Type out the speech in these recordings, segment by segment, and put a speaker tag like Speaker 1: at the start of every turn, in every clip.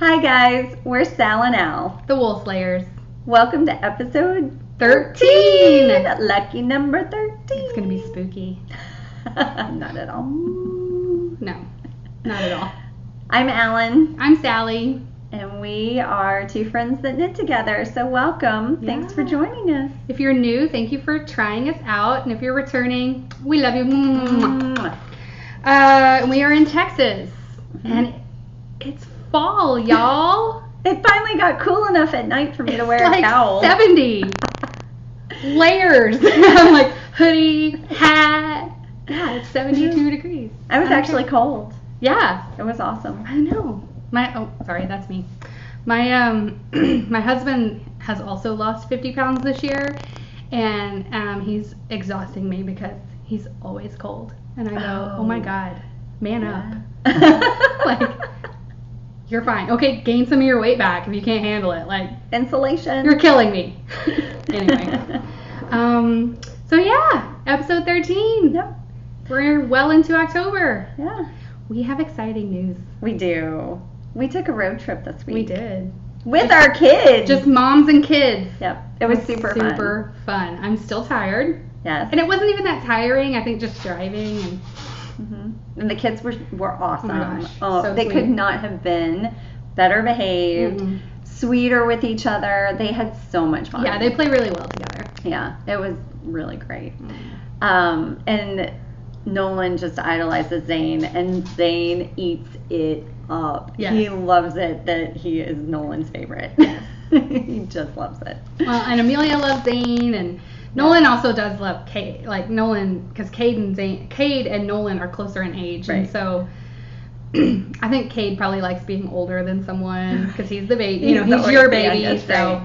Speaker 1: Hi guys, we're Sal and Al.
Speaker 2: The Woolslayers.
Speaker 1: Welcome to episode
Speaker 2: 13.
Speaker 1: Lucky number 13.
Speaker 2: It's going to be spooky.
Speaker 1: Not at all.
Speaker 2: No, not at all.
Speaker 1: I'm Alan.
Speaker 2: I'm Sallie.
Speaker 1: And we are two friends that knit together, so welcome.
Speaker 2: Yeah.
Speaker 1: Thanks for joining us.
Speaker 2: If you're new, thank you for trying us out. And if you're returning, we love you. We are in Texas. And it's fall, y'all.
Speaker 1: It finally got cool enough at night for me to wear
Speaker 2: like
Speaker 1: a towel.
Speaker 2: 70 layers. I'm like hoodie, hat. Yeah, it's 72 degrees.
Speaker 1: I was actually cold.
Speaker 2: Yeah.
Speaker 1: It was awesome.
Speaker 2: I know. Sorry, that's me. My my husband has also lost 50 pounds this year, and he's exhausting me because he's always cold. And I go, oh my God, man up. Like, you're fine. Okay, gain some of your weight back if you can't handle it. Like,
Speaker 1: insulation.
Speaker 2: You're killing me. Anyway. So yeah, episode 13.
Speaker 1: Yep.
Speaker 2: We're well into October.
Speaker 1: Yeah.
Speaker 2: We have exciting news.
Speaker 1: We do. We took a road trip this week.
Speaker 2: We did.
Speaker 1: With our kids.
Speaker 2: Just moms and kids.
Speaker 1: Yep. It was super
Speaker 2: fun. I'm still tired.
Speaker 1: Yes.
Speaker 2: And it wasn't even that tiring. I think just driving and
Speaker 1: And the kids were awesome.
Speaker 2: Oh my gosh, so
Speaker 1: they
Speaker 2: sweet.
Speaker 1: could not have been better behaved, sweeter with each other. They had so much fun.
Speaker 2: Yeah, they play really well together.
Speaker 1: Yeah, it was really great. And Nolan just idolizes Zane, and Zane eats it up.
Speaker 2: Yes.
Speaker 1: He loves it that he is Nolan's favorite. He just loves it.
Speaker 2: Well, and Amelia loves Zane, and Nolan also does love Cade. Like Nolan, because Cade and Nolan are closer in age,
Speaker 1: Right.
Speaker 2: and so I think Cade probably likes being older than someone because he's the baby. He's your baby.
Speaker 1: Youngest,
Speaker 2: so,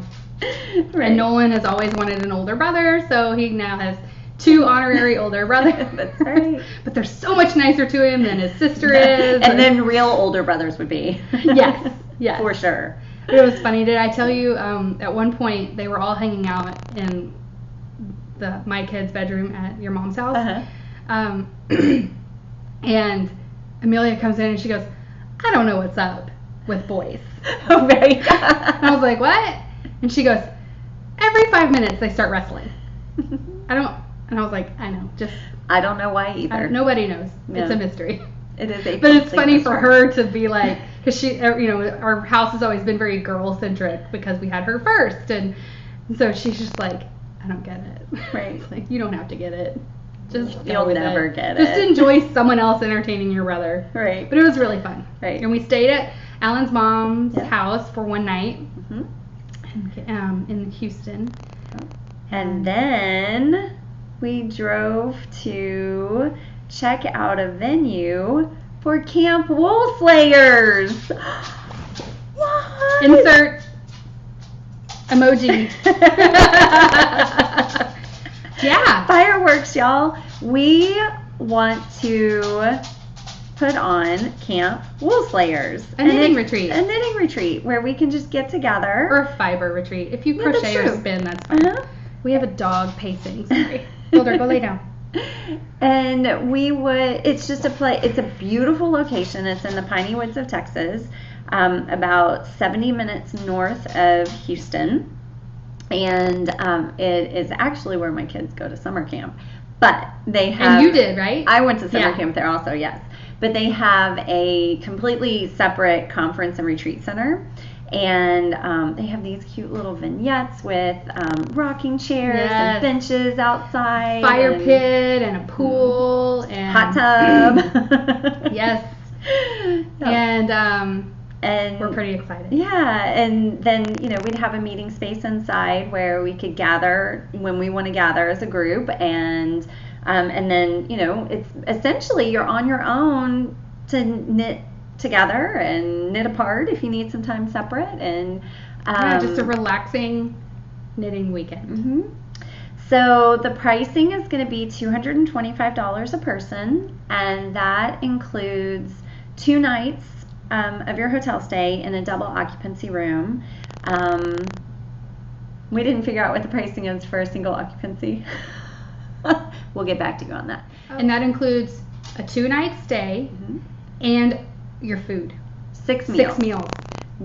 Speaker 1: right.
Speaker 2: And Nolan has always wanted an older brother, so he now has 2 honorary older brothers.
Speaker 1: That's right.
Speaker 2: But they're so much nicer to him than his sister is.
Speaker 1: And then real older brothers would be.
Speaker 2: Yes.
Speaker 1: For sure.
Speaker 2: It was funny. Did I tell you, at one point, they were all hanging out in my kid's bedroom at your mom's house. And Amelia comes in and she goes, I don't know what's up with boys.
Speaker 1: Oh, very.
Speaker 2: And I was like, what? And she goes, every 5 minutes they start wrestling. And I was like, I know,
Speaker 1: I don't know why either.
Speaker 2: Nobody knows.
Speaker 1: No.
Speaker 2: It's a mystery.
Speaker 1: It is a
Speaker 2: But it's funny
Speaker 1: mystery.
Speaker 2: for her to be like, because she, our house has always been very girl-centric because we had her first. And so she's just like, I don't get it.
Speaker 1: Right.
Speaker 2: It's like, you don't have to get it. Just
Speaker 1: You'll
Speaker 2: go with
Speaker 1: never
Speaker 2: it.
Speaker 1: get
Speaker 2: Just
Speaker 1: it.
Speaker 2: enjoy someone else entertaining your brother.
Speaker 1: Right.
Speaker 2: But it was really fun.
Speaker 1: Right.
Speaker 2: And we stayed at Alan's mom's house for one night in Houston.
Speaker 1: And then we drove to check out a venue for Camp Woolslayers. What?
Speaker 2: Insert emoji. Yeah.
Speaker 1: Fireworks, y'all. We want to put on Camp Woolslayers.
Speaker 2: A knitting retreat.
Speaker 1: A knitting retreat where we can just get together.
Speaker 2: Or a fiber retreat. If you
Speaker 1: Yeah,
Speaker 2: crochet
Speaker 1: that's
Speaker 2: or
Speaker 1: true.
Speaker 2: spin, that's fine. We have a dog pacing. Sorry. Boulder, go lay down.
Speaker 1: And it's just it's a beautiful location. It's in the Piney Woods of Texas, about 70 minutes north of Houston. And it is actually where my kids go to summer camp. But they have...
Speaker 2: And you did, right?
Speaker 1: I went to summer
Speaker 2: Yeah.
Speaker 1: camp there also, yes. But they have a completely separate conference and retreat center. And they have these cute little vignettes with rocking chairs and benches outside.
Speaker 2: Fire pit and a pool and
Speaker 1: hot tub.
Speaker 2: Yes.
Speaker 1: Yeah.
Speaker 2: And we're pretty excited.
Speaker 1: Yeah, and then we'd have a meeting space inside where we could gather when we want to gather as a group, and then it's essentially you're on your own to knit together and knit apart if you need some time separate, and
Speaker 2: just a relaxing knitting weekend.
Speaker 1: So the pricing is going to be $225 a person, and that includes 2 nights of your hotel stay in a double occupancy room. We didn't figure out what the pricing is for a single occupancy. We'll get back to you on that.
Speaker 2: And that includes a 2-night stay and your food.
Speaker 1: 6 meals.
Speaker 2: 6 meals.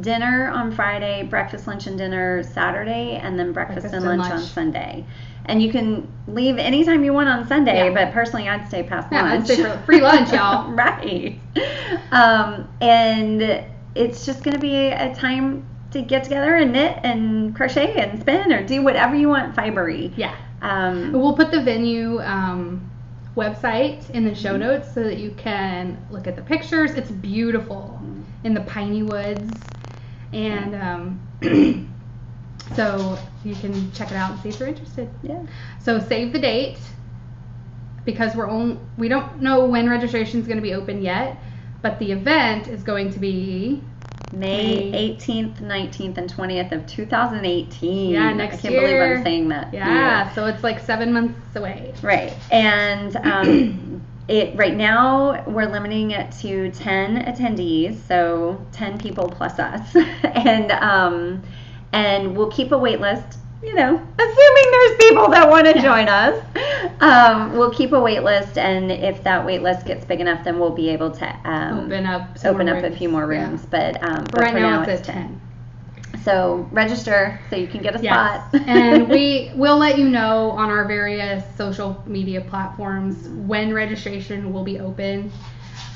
Speaker 1: dinner on Friday, breakfast, lunch, and dinner Saturday, and then breakfast and lunch on Sunday. And you can leave anytime you want on Sunday, but personally, I'd stay past lunch.
Speaker 2: I'd stay for free lunch, y'all.
Speaker 1: Right. And it's just going to be a time to get together and knit and crochet and spin or do whatever you want fibery.
Speaker 2: Yeah. We'll put the venue website in the show notes so that you can look at the pictures. It's beautiful in the piney woods. And so you can check it out and see if you're interested.
Speaker 1: Yeah.
Speaker 2: So save the date because we don't know when registration is going to be open yet, but the event is going to be
Speaker 1: May 18th, 19th, and 20th of 2018.
Speaker 2: Yeah, next year.
Speaker 1: I can't believe I'm saying that.
Speaker 2: Yeah, so it's like 7 months away.
Speaker 1: Right. And right now we're limiting it to 10 attendees, so 10 people plus us. And we'll keep a wait list, assuming there's people that want to join us. We'll keep a wait list, and if that wait list gets big enough, then we'll be able to open up a few more rooms. Yeah. But
Speaker 2: right now it's at 10.
Speaker 1: So register so you can get a spot.
Speaker 2: And we will let you know on our various social media platforms when registration will be open.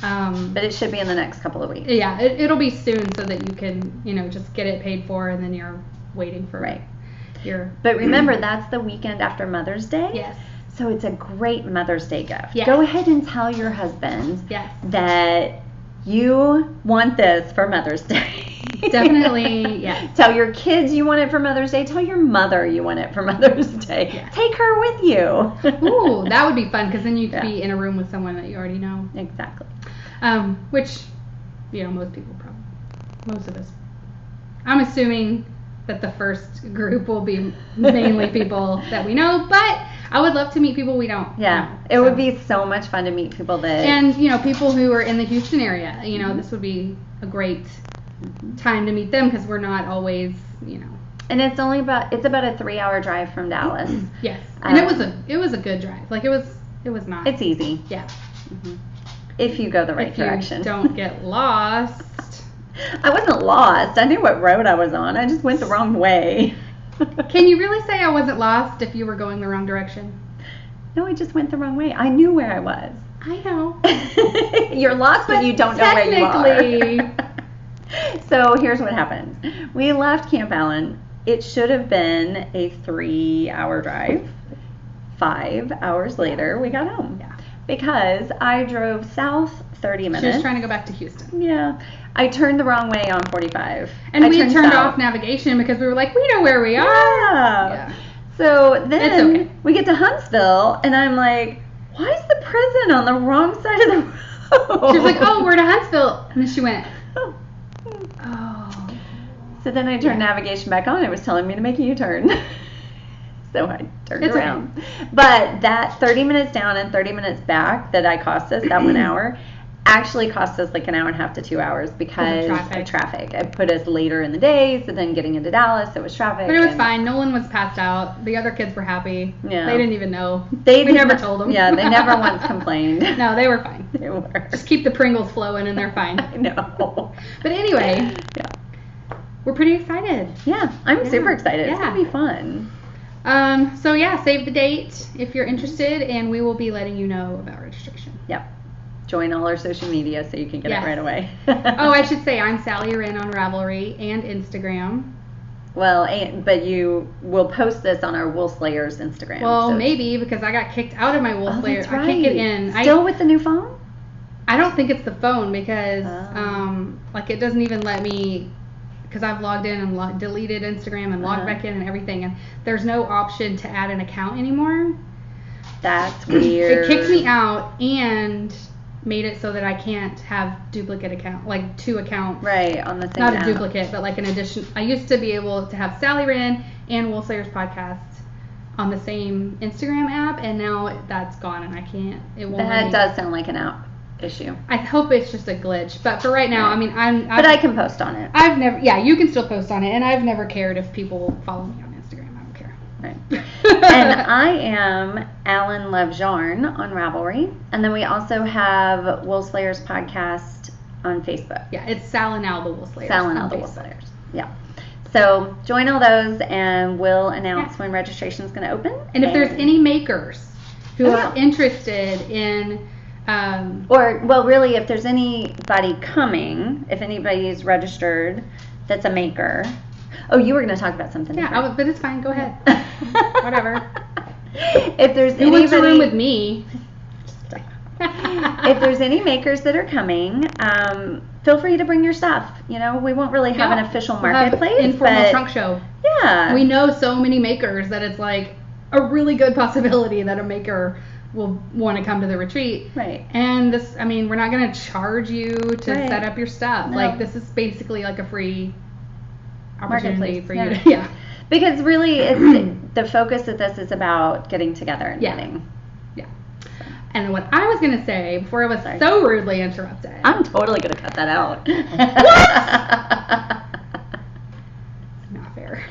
Speaker 1: But it should be in the next couple of weeks.
Speaker 2: Yeah, it'll be soon so that you can, just get it paid for, and then you're waiting for your.
Speaker 1: But remember, that's the weekend after Mother's Day.
Speaker 2: Yes.
Speaker 1: So it's a great Mother's Day gift.
Speaker 2: Yes.
Speaker 1: Go ahead and tell your husband that you want this for Mother's Day.
Speaker 2: Definitely, yes.
Speaker 1: Tell your kids you want it for Mother's Day. Tell your mother you want it for Mother's Day.
Speaker 2: Yes.
Speaker 1: Take her with you.
Speaker 2: Ooh, that would be fun because then you could be in a room with someone that you already know.
Speaker 1: Exactly.
Speaker 2: Which, most of us. I'm assuming that the first group will be mainly people that we know, but I would love to meet people we don't know.
Speaker 1: It would be so much fun to meet people that...
Speaker 2: And, people who are in the Houston area. This would be a great time to meet them because we're not always,
Speaker 1: And it's about a 3-hour drive from Dallas.
Speaker 2: Yes. And it was a good drive. Like, it was not...
Speaker 1: It's easy.
Speaker 2: Yeah.
Speaker 1: Mm-hmm. If you go the right direction.
Speaker 2: Don't get lost.
Speaker 1: I wasn't lost. I knew what road I was on. I just went the wrong way.
Speaker 2: Can you really say I wasn't lost if you were going the wrong direction?
Speaker 1: No, I just went the wrong way. I knew where I was.
Speaker 2: I know.
Speaker 1: You're lost, but you don't know where you are. So here's what happened. We left Camp Allen. It should have been a 3-hour drive. 5 hours later, we got home.
Speaker 2: Yeah.
Speaker 1: Because I drove south 30 minutes.
Speaker 2: She was trying to go back to Houston.
Speaker 1: Yeah. I turned the wrong way on 45.
Speaker 2: And we had turned off navigation because we were like, we know where we are.
Speaker 1: Yeah. So then we get to Huntsville, and I'm like, why is the prison on the wrong side of the road?
Speaker 2: She was like, oh, we're to Huntsville. And then she went, oh.
Speaker 1: So then I turned navigation back on. It was telling me to make a U-turn. So I turned around. Okay. But that 30 minutes down and 30 minutes back that cost us, that 1 hour, actually cost us like an hour and a half to 2 hours because of traffic. It put us later in the day, so then getting into Dallas, it was traffic.
Speaker 2: But it was fine. Nolan was passed out. The other kids were happy. Yeah. They didn't even know. We never told them.
Speaker 1: Yeah, they never once complained.
Speaker 2: No, they were fine.
Speaker 1: They were.
Speaker 2: Just keep the Pringles flowing and they're fine.
Speaker 1: I know.
Speaker 2: But anyway, we're pretty excited.
Speaker 1: Yeah, I'm super excited. It's going to be fun.
Speaker 2: So save the date if you're interested, and we will be letting you know about registration.
Speaker 1: Yep. Join all our social media so you can get it right away.
Speaker 2: Oh, I should say I'm Salliewren on Ravelry and Instagram.
Speaker 1: Well, but you will post this on our Woolslayers Instagram.
Speaker 2: Well, maybe because I got kicked out of my Woolslayers.
Speaker 1: Right.
Speaker 2: I can't get in.
Speaker 1: Still with the new phone?
Speaker 2: I don't think it's the phone because it doesn't even let me. Because I've logged in and deleted Instagram and logged back in and everything, and there's no option to add an account anymore.
Speaker 1: That's weird.
Speaker 2: It kicked me out and made it so that I can't have duplicate account, like 2 accounts.
Speaker 1: Right, on the same
Speaker 2: Not
Speaker 1: app.
Speaker 2: a duplicate, but like an addition. I used to be able to have Salliewren and Woolslayers podcast on the same Instagram app, and now that's gone, and I can't. It won't.
Speaker 1: That does sound like an app issue.
Speaker 2: I hope it's just a glitch, but for right now, I mean,
Speaker 1: but I can post on it.
Speaker 2: I've never. Yeah, you can still post on it, and I've never cared if people follow me on Instagram. I don't care.
Speaker 1: Right. And I am Allynlovesyarn on Ravelry, and then we also have Woolslayers podcast on Facebook.
Speaker 2: Yeah, it's Sal and Al the Woolslayers.
Speaker 1: Sal and Al the Woolslayers. Yeah. So join all those, and we'll announce when registration is going to open.
Speaker 2: And if there's any makers who are interested in,
Speaker 1: really, if there's anybody coming, if anybody's registered that's a maker. Oh, you were going to talk about something.
Speaker 2: Yeah, but it's fine. Go ahead. Whatever.
Speaker 1: If there's
Speaker 2: anybody, went to room with me.
Speaker 1: If there's any makers that are coming, feel free to bring your stuff. You know, we won't really have an official marketplace.
Speaker 2: We'll have informal trunk show.
Speaker 1: Yeah.
Speaker 2: We know so many makers that it's like a really good possibility that a maker will want to come to the retreat.
Speaker 1: Right.
Speaker 2: And this, I mean, we're not going to charge you to set up your stuff.
Speaker 1: No.
Speaker 2: Like, this is basically like a free opportunity for you to,
Speaker 1: Because really, it's the focus of this is about getting together and knitting.
Speaker 2: Yeah. And what I was going to say before I was so rudely interrupted.
Speaker 1: I'm totally going to cut that out.
Speaker 2: Not fair.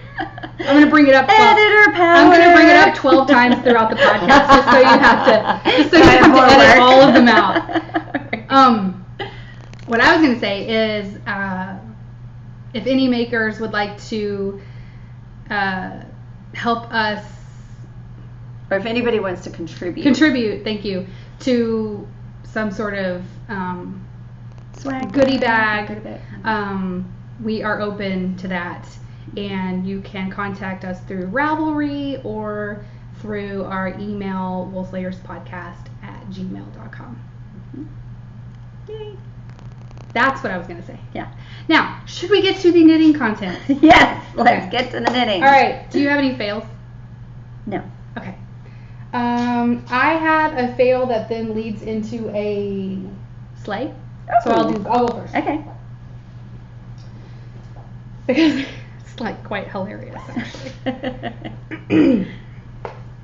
Speaker 2: I'm going to bring it up.
Speaker 1: Editor power.
Speaker 2: I'm going to bring it up 12 times throughout the podcast just so you have to edit all of them out. What I was going to say is if any makers would like to help us,
Speaker 1: or if anybody wants to contribute,
Speaker 2: thank you, to some sort of
Speaker 1: swag
Speaker 2: goodie bag, we are open to that, and you can contact us through Ravelry or through our email, woolslayerspodcast@gmail.com.
Speaker 1: Yay.
Speaker 2: That's what I was going to say.
Speaker 1: Yeah.
Speaker 2: Now, should we get to the knitting content?
Speaker 1: Yes, let's get to the knitting.
Speaker 2: All right. Do you have any fails?
Speaker 1: No.
Speaker 2: Okay. I have a fail that then leads into a sleigh.
Speaker 1: Oh.
Speaker 2: So I'll go first.
Speaker 1: Okay.
Speaker 2: Because it's like quite hilarious, actually.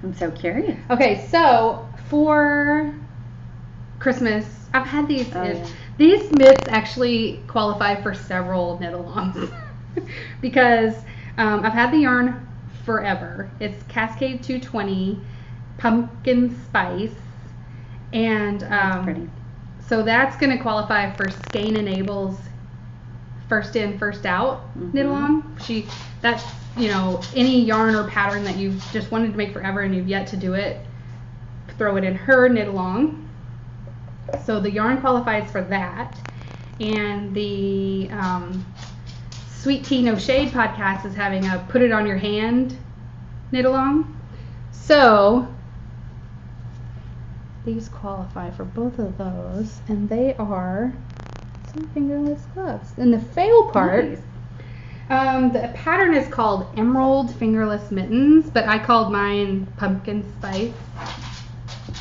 Speaker 1: I'm so curious.
Speaker 2: Okay, so for Christmas, I've had these. These mitts actually qualify for several knit-alongs because I've had the yarn forever. It's Cascade 220 pumpkin spice, and
Speaker 1: that's pretty.
Speaker 2: So that's going to qualify for Skein and Abel's first in, first out knit-along. That's any yarn or pattern that you've just wanted to make forever and you've yet to do it, throw it in her knit-along. So the yarn qualifies for that, and the Sweet Tea No Shade podcast is having a Put It On Your Hand knit-along. So these qualify for both of those, and they are some fingerless gloves. And the fail part, the pattern is called Emerald Fingerless Mittens, but I called mine Pumpkin Spice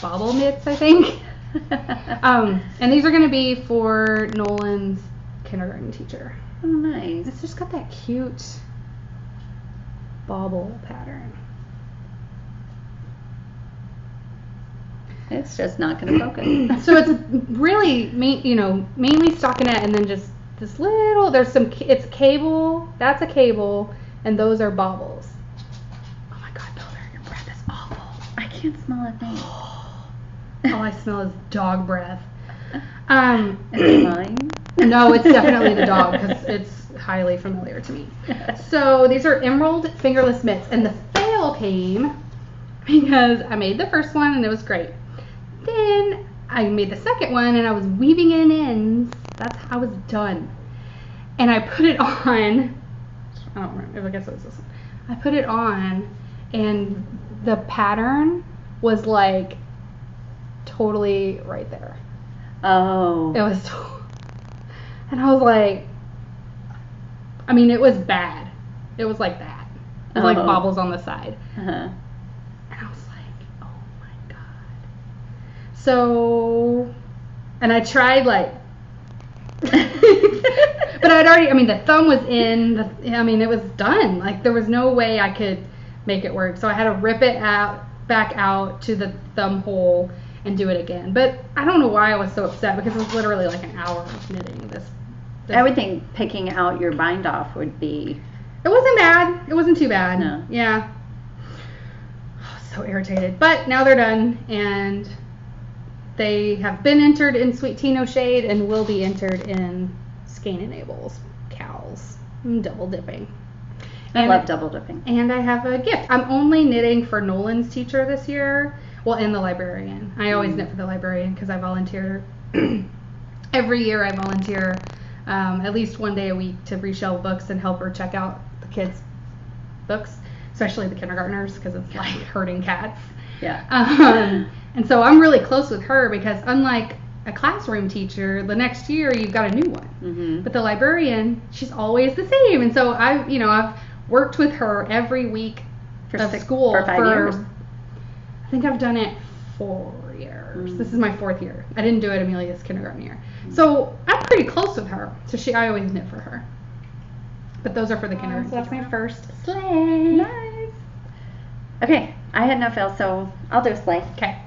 Speaker 2: Bobble Mitts, I think. And these are going to be for Nolan's kindergarten teacher.
Speaker 1: Oh, nice.
Speaker 2: It's just got that cute bobble pattern.
Speaker 1: It's just not going to focus.
Speaker 2: So it's really, mainly stockinette, and then just this little, it's cable, that's a cable, and those are bobbles. Oh my God, Bella, your breath is awful.
Speaker 1: I can't smell a thing.
Speaker 2: All I smell is dog breath.
Speaker 1: Is it mine?
Speaker 2: No, it's definitely the dog because it's highly familiar to me. So these are Emerald Fingerless Mitts, and the fail came because I made the first one and it was great. Then I made the second one and I was weaving in ends. That's how I was done. And I put it on. I don't remember. I guess it was this one. I put it on and the pattern was like totally right there.
Speaker 1: Oh.
Speaker 2: It was, and I was like, it was bad. It was like that. It was like bobbles on the side.
Speaker 1: Uh-huh.
Speaker 2: And I was like, oh my God. So, and I tried but I'd already, the thumb was in, it was done. Like there was no way I could make it work. So I had to rip it back out to the thumb hole and do it again. But I don't know why I was so upset because it was literally like an hour of knitting this.
Speaker 1: I would think picking out your bind off would be.
Speaker 2: It wasn't bad. It wasn't too bad.
Speaker 1: No.
Speaker 2: Yeah. Oh, so irritated. But now they're done, and They have been entered in Sweet Tea No Shade and will be entered in Skein and Abel's cows. I'm double dipping.
Speaker 1: I love double dipping. And
Speaker 2: I have a gift. I'm only knitting for Nolan's teacher this year. Well, and the librarian. I always knit for the librarian because I volunteer. Every year I volunteer at least one day a week to reshelve books and help her check out the kids' books, especially the kindergartners, because it's like herding cats.
Speaker 1: Yeah.
Speaker 2: And so I'm really close with her because unlike a classroom teacher, the next year you've got a new one.
Speaker 1: Mm-hmm.
Speaker 2: But the librarian, she's always the same. And so I've worked with her every week for school
Speaker 1: for 5 years.
Speaker 2: I think I've done it 4 years. Mm-hmm. This is my 4th year. I didn't do it Amelia's kindergarten year. Mm-hmm. So I'm pretty close with her. So I always knit for her. But those are for the kindergarten.
Speaker 1: So that's my first sleigh. Nice. Okay, I had no fail, so I'll do a sleigh.
Speaker 2: Okay.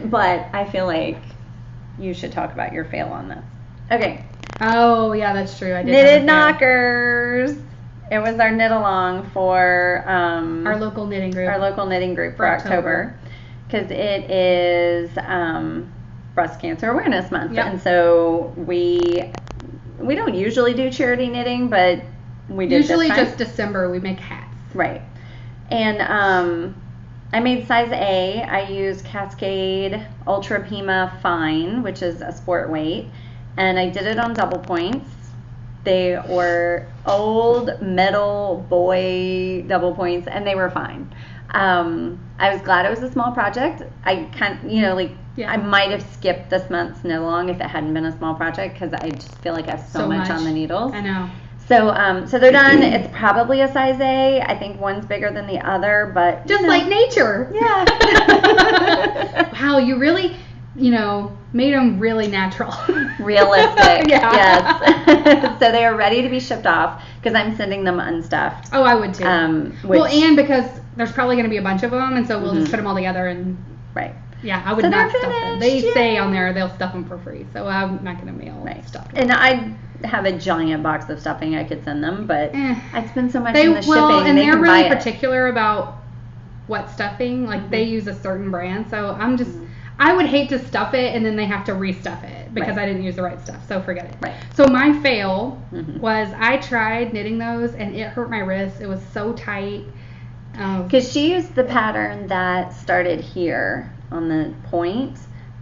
Speaker 1: But I feel like you should talk about your fail on this. Okay.
Speaker 2: Oh, yeah, that's true. I did.
Speaker 1: Knitted knockers. It was our knit along for
Speaker 2: our local knitting group.
Speaker 1: Our local knitting group for October, because it is Breast Cancer Awareness Month, and so we don't usually do charity knitting, but we did
Speaker 2: usually
Speaker 1: this time.
Speaker 2: Just December we make hats.
Speaker 1: Right. And I made size A. I used Cascade Ultra Pima Fine, which is a sport weight, and I did it on double points. They were old metal boy double points, and they were fine. I was glad it was a small project. I I might have skipped this month's knit along if it hadn't been a small project, because I just feel like I have so much on the needles.
Speaker 2: I know.
Speaker 1: So they're done. It's probably a size A. I think one's bigger than the other, but
Speaker 2: just like nature.
Speaker 1: Yeah.
Speaker 2: Wow, you really, made them really natural.
Speaker 1: Realistic. Yes. So they are ready to be shipped off because I'm sending them unstuffed.
Speaker 2: Oh, I would too. And because there's probably going to be a bunch of them, and so we'll just put them all together and.
Speaker 1: Right.
Speaker 2: Yeah, I would not stuff them. They say on there they'll stuff them for free, so I'm not going to mail stuff.
Speaker 1: And I have a giant box of stuffing I could send them, but I spend so much in the shipping.
Speaker 2: And they're really particular about what stuffing. Like they use a certain brand, so I'm just. I would hate to stuff it and then they have to restuff it because I didn't use the right stuff. So forget it.
Speaker 1: Right.
Speaker 2: So my fail was I tried knitting those and it hurt my wrist. It was so tight.
Speaker 1: Because she used the pattern that started here on the point,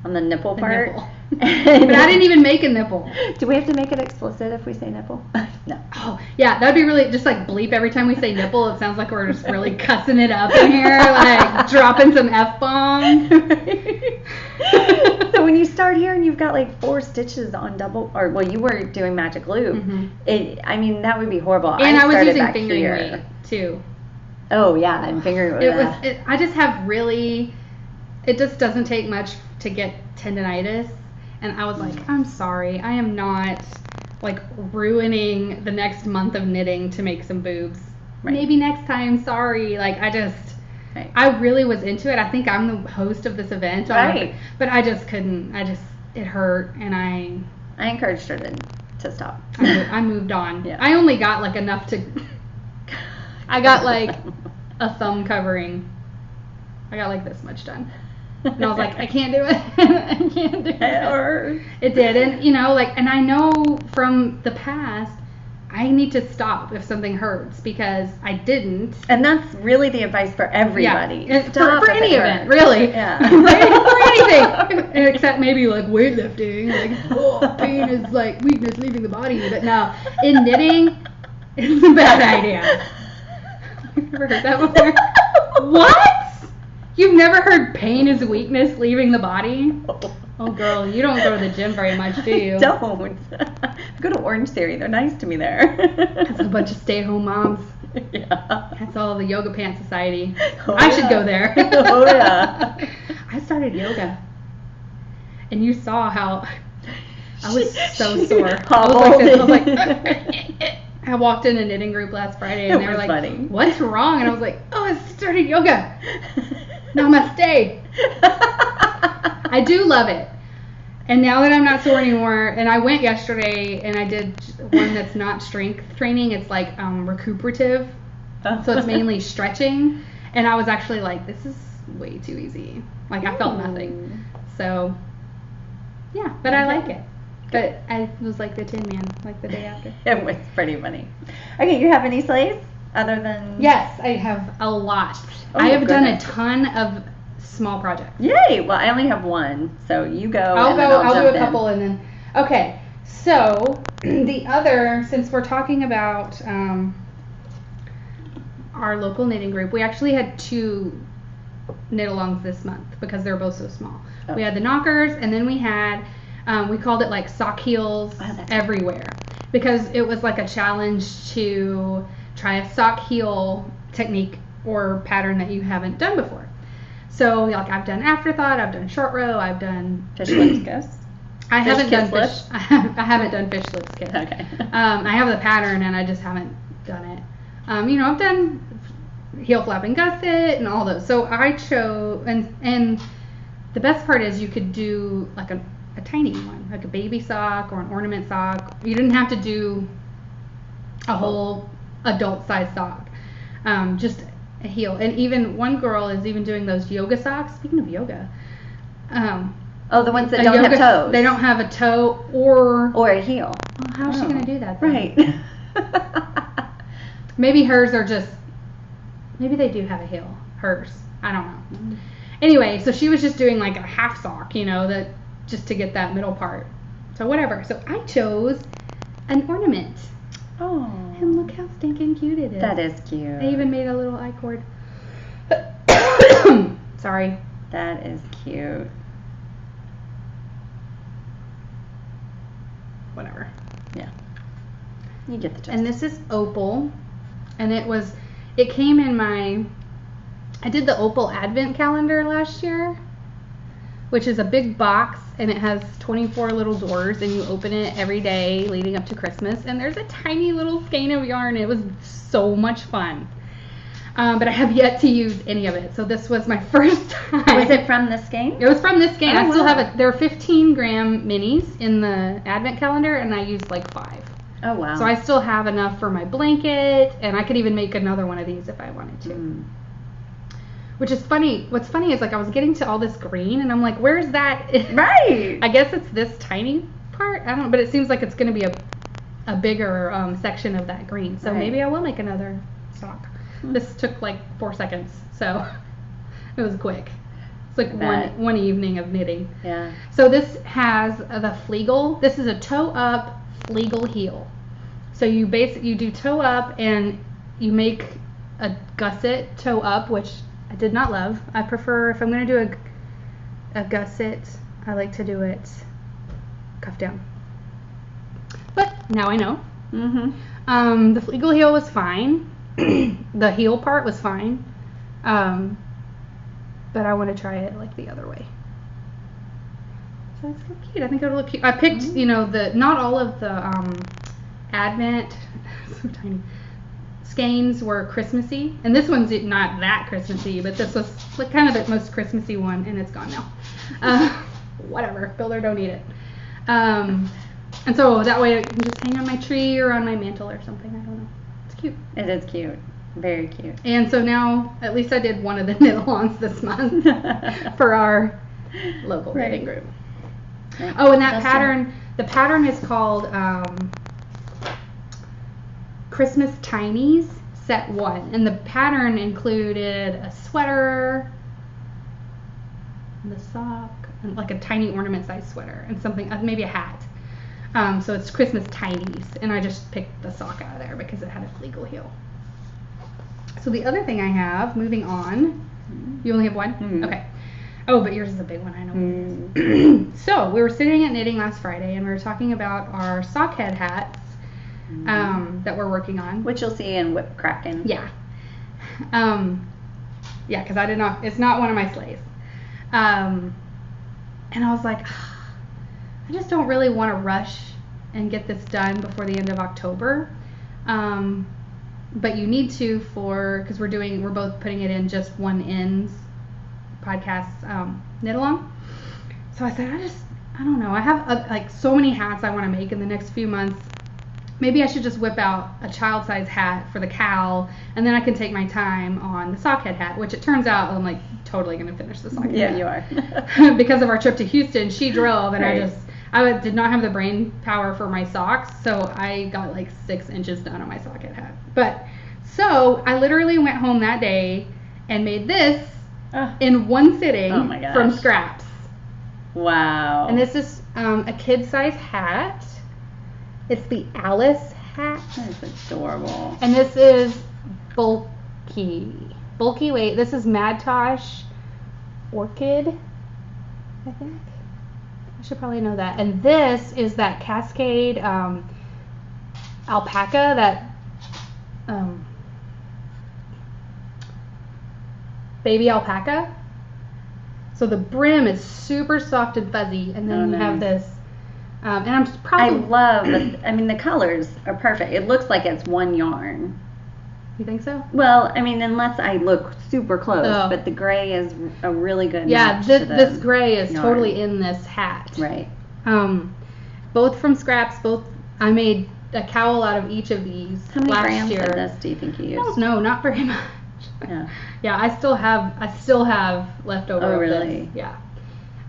Speaker 1: on the nipple part.
Speaker 2: Nipple. But I didn't even make a nipple.
Speaker 1: Do we have to make it explicit if we say nipple? No.
Speaker 2: Oh, yeah, that'd be really, just like bleep every time we say nipple. It sounds like we're just really cussing it up in here, like dropping some F-bombs.
Speaker 1: So when you start here and you've got like 4 stitches on double, you were doing magic loop. That would be horrible.
Speaker 2: And I was using fingering weight too.
Speaker 1: Oh yeah, and fingering weight.
Speaker 2: I just have really, it just doesn't take much to get tendinitis. And I was like, I'm sorry, I am not like ruining the next month of knitting to make some boobs. Right. Maybe next time, sorry. Like I really was into it. I think I'm the host of this event.
Speaker 1: Right.
Speaker 2: But I just couldn't. It hurt, and I
Speaker 1: encouraged her to stop.
Speaker 2: I moved on.
Speaker 1: Yeah.
Speaker 2: I only got like enough to. I got like a thumb covering. I got like this much done. And I was like, I can't do it. I can't do it. It did. And, and I know from the past, I need to stop if something hurts because I didn't.
Speaker 1: And that's really the advice for everybody.
Speaker 2: Yeah. For any event, really.
Speaker 1: Yeah.
Speaker 2: For anything. Except maybe like weightlifting. Like, pain is like weakness leaving the body. But no, in knitting, it's a bad idea. You've never heard that before? What? You've never heard pain is weakness leaving the body? Oh, girl, you don't go to the gym very much, do you?
Speaker 1: Don't. I go to Orange Theory. They're nice to me there.
Speaker 2: That's a bunch of stay-at-home moms.
Speaker 1: Yeah.
Speaker 2: That's all the Yoga Pants Society. I should go there.
Speaker 1: Oh, yeah.
Speaker 2: I started and you saw how I was so sore. I was like this. I was like, I walked in a knitting group last Friday and they were like, funny. What's wrong? And I was like, oh, I started yoga. Namaste. I do love it. And now that I'm not sore anymore, and I went yesterday and I did one that's not strength training, it's like recuperative. So it's mainly stretching. And I was actually like, this is way too easy. Like I felt nothing. So yeah, but I like it. But I was like the Tin Man, like the day after.
Speaker 1: It was pretty funny. Okay, you have any sleighs other than?
Speaker 2: Yes, I have a lot.
Speaker 1: Oh,
Speaker 2: I have done a
Speaker 1: goodness.
Speaker 2: ton of small projects.
Speaker 1: Yay! Well, I only have one, so you go.
Speaker 2: I'll
Speaker 1: jump
Speaker 2: do a
Speaker 1: in.
Speaker 2: couple and then. Okay, so the other, since we're talking about our local knitting group, we actually had 2 knit-alongs this month because they're both so small.
Speaker 1: Oh.
Speaker 2: We had the knockers, and then we had, we called it like sock heels everywhere, because it was like a challenge to try a sock heel technique or pattern that you haven't done before. So like I've done afterthought, I've done short row, I've done
Speaker 1: Fish lips kiss.
Speaker 2: I haven't done
Speaker 1: lips?
Speaker 2: fish. I haven't done fish lips kiss.
Speaker 1: Okay.
Speaker 2: I have the pattern and I just haven't done it. I've done heel flapping gusset and all those. So I chose, and the best part is you could do like a tiny one, like a baby sock or an ornament sock. You didn't have to do a whole adult size sock. Just a heel. And even one girl is even doing those yoga socks. Speaking of yoga.
Speaker 1: Oh, the ones that don't have toes.
Speaker 2: They don't have a toe or
Speaker 1: a heel.
Speaker 2: Well, how's she gonna do that then?
Speaker 1: Right.
Speaker 2: Maybe hers are just. Maybe they do have a heel. Hers. I don't know. Mm-hmm. Anyway, so she was just doing like a half sock, that just to get that middle part. So whatever. So I chose an ornament.
Speaker 1: Oh.
Speaker 2: And look how stinking cute it is.
Speaker 1: That is cute.
Speaker 2: I even made a little eye cord. Sorry.
Speaker 1: That is cute.
Speaker 2: Whatever.
Speaker 1: Yeah. You get the gist.
Speaker 2: And this is opal. And it came in I did the opal advent calendar last year, which is a big box and it has 24 little doors and you open it every day leading up to Christmas. And there's a tiny little skein of yarn. It was so much fun. But I have yet to use any of it. So this was my first time.
Speaker 1: Was it from this game?
Speaker 2: It was from this game.
Speaker 1: Oh,
Speaker 2: I still
Speaker 1: wow.
Speaker 2: have it. There are 15 gram minis in the advent calendar and I used like 5.
Speaker 1: Oh, wow.
Speaker 2: So I still have enough for my blanket, and I could even make another one of these if I wanted to.
Speaker 1: Mm.
Speaker 2: Which is funny. What's funny is like I was getting to all this green, and I'm like, where's that?
Speaker 1: Right.
Speaker 2: I guess it's this tiny part. I don't know, but it seems like it's going to be a bigger section of that green. So maybe I will make another sock. This took like 4 seconds, so it was quick. It's like one evening of knitting.
Speaker 1: Yeah.
Speaker 2: So this has the Fleegle. This is a toe up Fleegle heel. So you do toe up and you make a gusset toe up, which I did not love. I prefer, if I'm going to do a gusset, I like to do it cuff down. But now I know.
Speaker 1: Mm-hmm.
Speaker 2: The Fleegle heel was fine. The heel part was fine. But I want to try it like the other way. So it's so cute. I think it'll look cute. I picked, not all of the Advent, so tiny, skeins were Christmassy. And this one's not that Christmassy, but this was like kind of the most Christmassy one, and it's gone now. Whatever. Build or don't eat it. And so that way it can just hang on my tree or on my mantle or something. I don't know. It's cute.
Speaker 1: It is cute. Very cute.
Speaker 2: And so now, at least I did one of the knit-alongs this month for our local knitting group.
Speaker 1: Right.
Speaker 2: Oh, and that pattern, the pattern is called Christmas Tinies Set 1. And the pattern included a sweater, and the sock, and like a tiny ornament size sweater, and something, maybe a hat. So it's Christmas Tinies. And I just picked the sock out of there because it had a Fleegle heel. So the other thing I have, moving on, you only have one?
Speaker 1: Mm-hmm.
Speaker 2: Okay. Oh, but yours is a big one, I know. So we were sitting at knitting last Friday and we were talking about our sockhead hats that we're working on.
Speaker 1: Which you'll see in Whip Crackin'.
Speaker 2: Yeah. Yeah, because it's not one of my sleighs. And I was like, I just don't really want to rush and get this done before the end of October. But you need to because we're both putting it in just one ends podcast knit along. So I said, I don't know. I have like so many hats I want to make in the next few months. maybe I should just whip out a child size hat for the cowl, and then I can take my time on the sockhead hat, which it turns out I'm like totally going to finish the sockhead hat.
Speaker 1: You are.
Speaker 2: Because of our trip to Houston, she drove, and
Speaker 1: Right.
Speaker 2: I did not have the brain power for my socks, so I got like 6 inches done on my sockhead hat. But, so I literally went home that day and made this in one sitting
Speaker 1: Oh my gosh.
Speaker 2: from scraps.
Speaker 1: Wow.
Speaker 2: And this is a kid size hat. It's the Alice hat.
Speaker 1: That's adorable.
Speaker 2: And this is bulky. Bulky weight. This is Madtosh Orchid, I think. I should probably know that. And this is that Cascade alpaca that baby alpaca. So the brim is super soft and fuzzy, and then you have this. And I'm probably.
Speaker 1: I love. The colors are perfect. It looks like it's one yarn.
Speaker 2: You think so?
Speaker 1: Well, unless I look super close, but the gray is a really good match to
Speaker 2: this gray is
Speaker 1: yarn.
Speaker 2: totally in this hat.
Speaker 1: Right.
Speaker 2: Both from scraps. I made a cowl out of each of these
Speaker 1: How many
Speaker 2: last
Speaker 1: grams
Speaker 2: year.
Speaker 1: of this do you think you used?
Speaker 2: No, not very much.
Speaker 1: Yeah.
Speaker 2: Yeah, I still have leftover.
Speaker 1: Oh,
Speaker 2: of
Speaker 1: really?
Speaker 2: This. Yeah.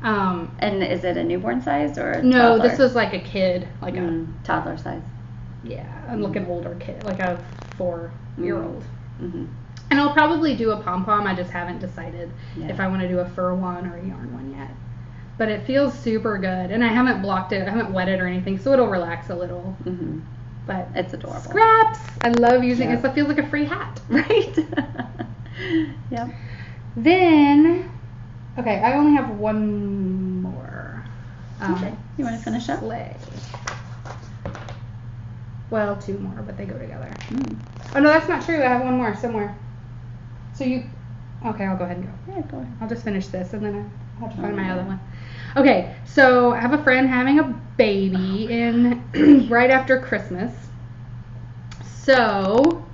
Speaker 1: And is it a newborn size or a
Speaker 2: No,
Speaker 1: toddler?
Speaker 2: this was like a kid, like a
Speaker 1: toddler size.
Speaker 2: Yeah, I'm looking older kid, like a 4-year-old.
Speaker 1: Mm-hmm.
Speaker 2: And I'll probably do a pom-pom. I just haven't decided if I want to do a fur one or a yarn one yet. But it feels super good, and I haven't blocked it. I haven't wet it or anything, so it'll relax a little.
Speaker 1: Mm-hmm.
Speaker 2: But
Speaker 1: it's adorable.
Speaker 2: Scraps. I love using it. It feels like a free hat.
Speaker 1: Right. Yep.
Speaker 2: Then, okay, I only have one more.
Speaker 1: Okay. You want to finish up?
Speaker 2: Sleigh. Well, 2 more, but they go together.
Speaker 1: Mm.
Speaker 2: Oh, no, that's not true. I have one more somewhere. So you... Okay, I'll go ahead and go.
Speaker 1: Yeah, go ahead.
Speaker 2: I'll just finish this, and then I'll have to find my other one. Okay, so I have a friend having a baby in right after Christmas. So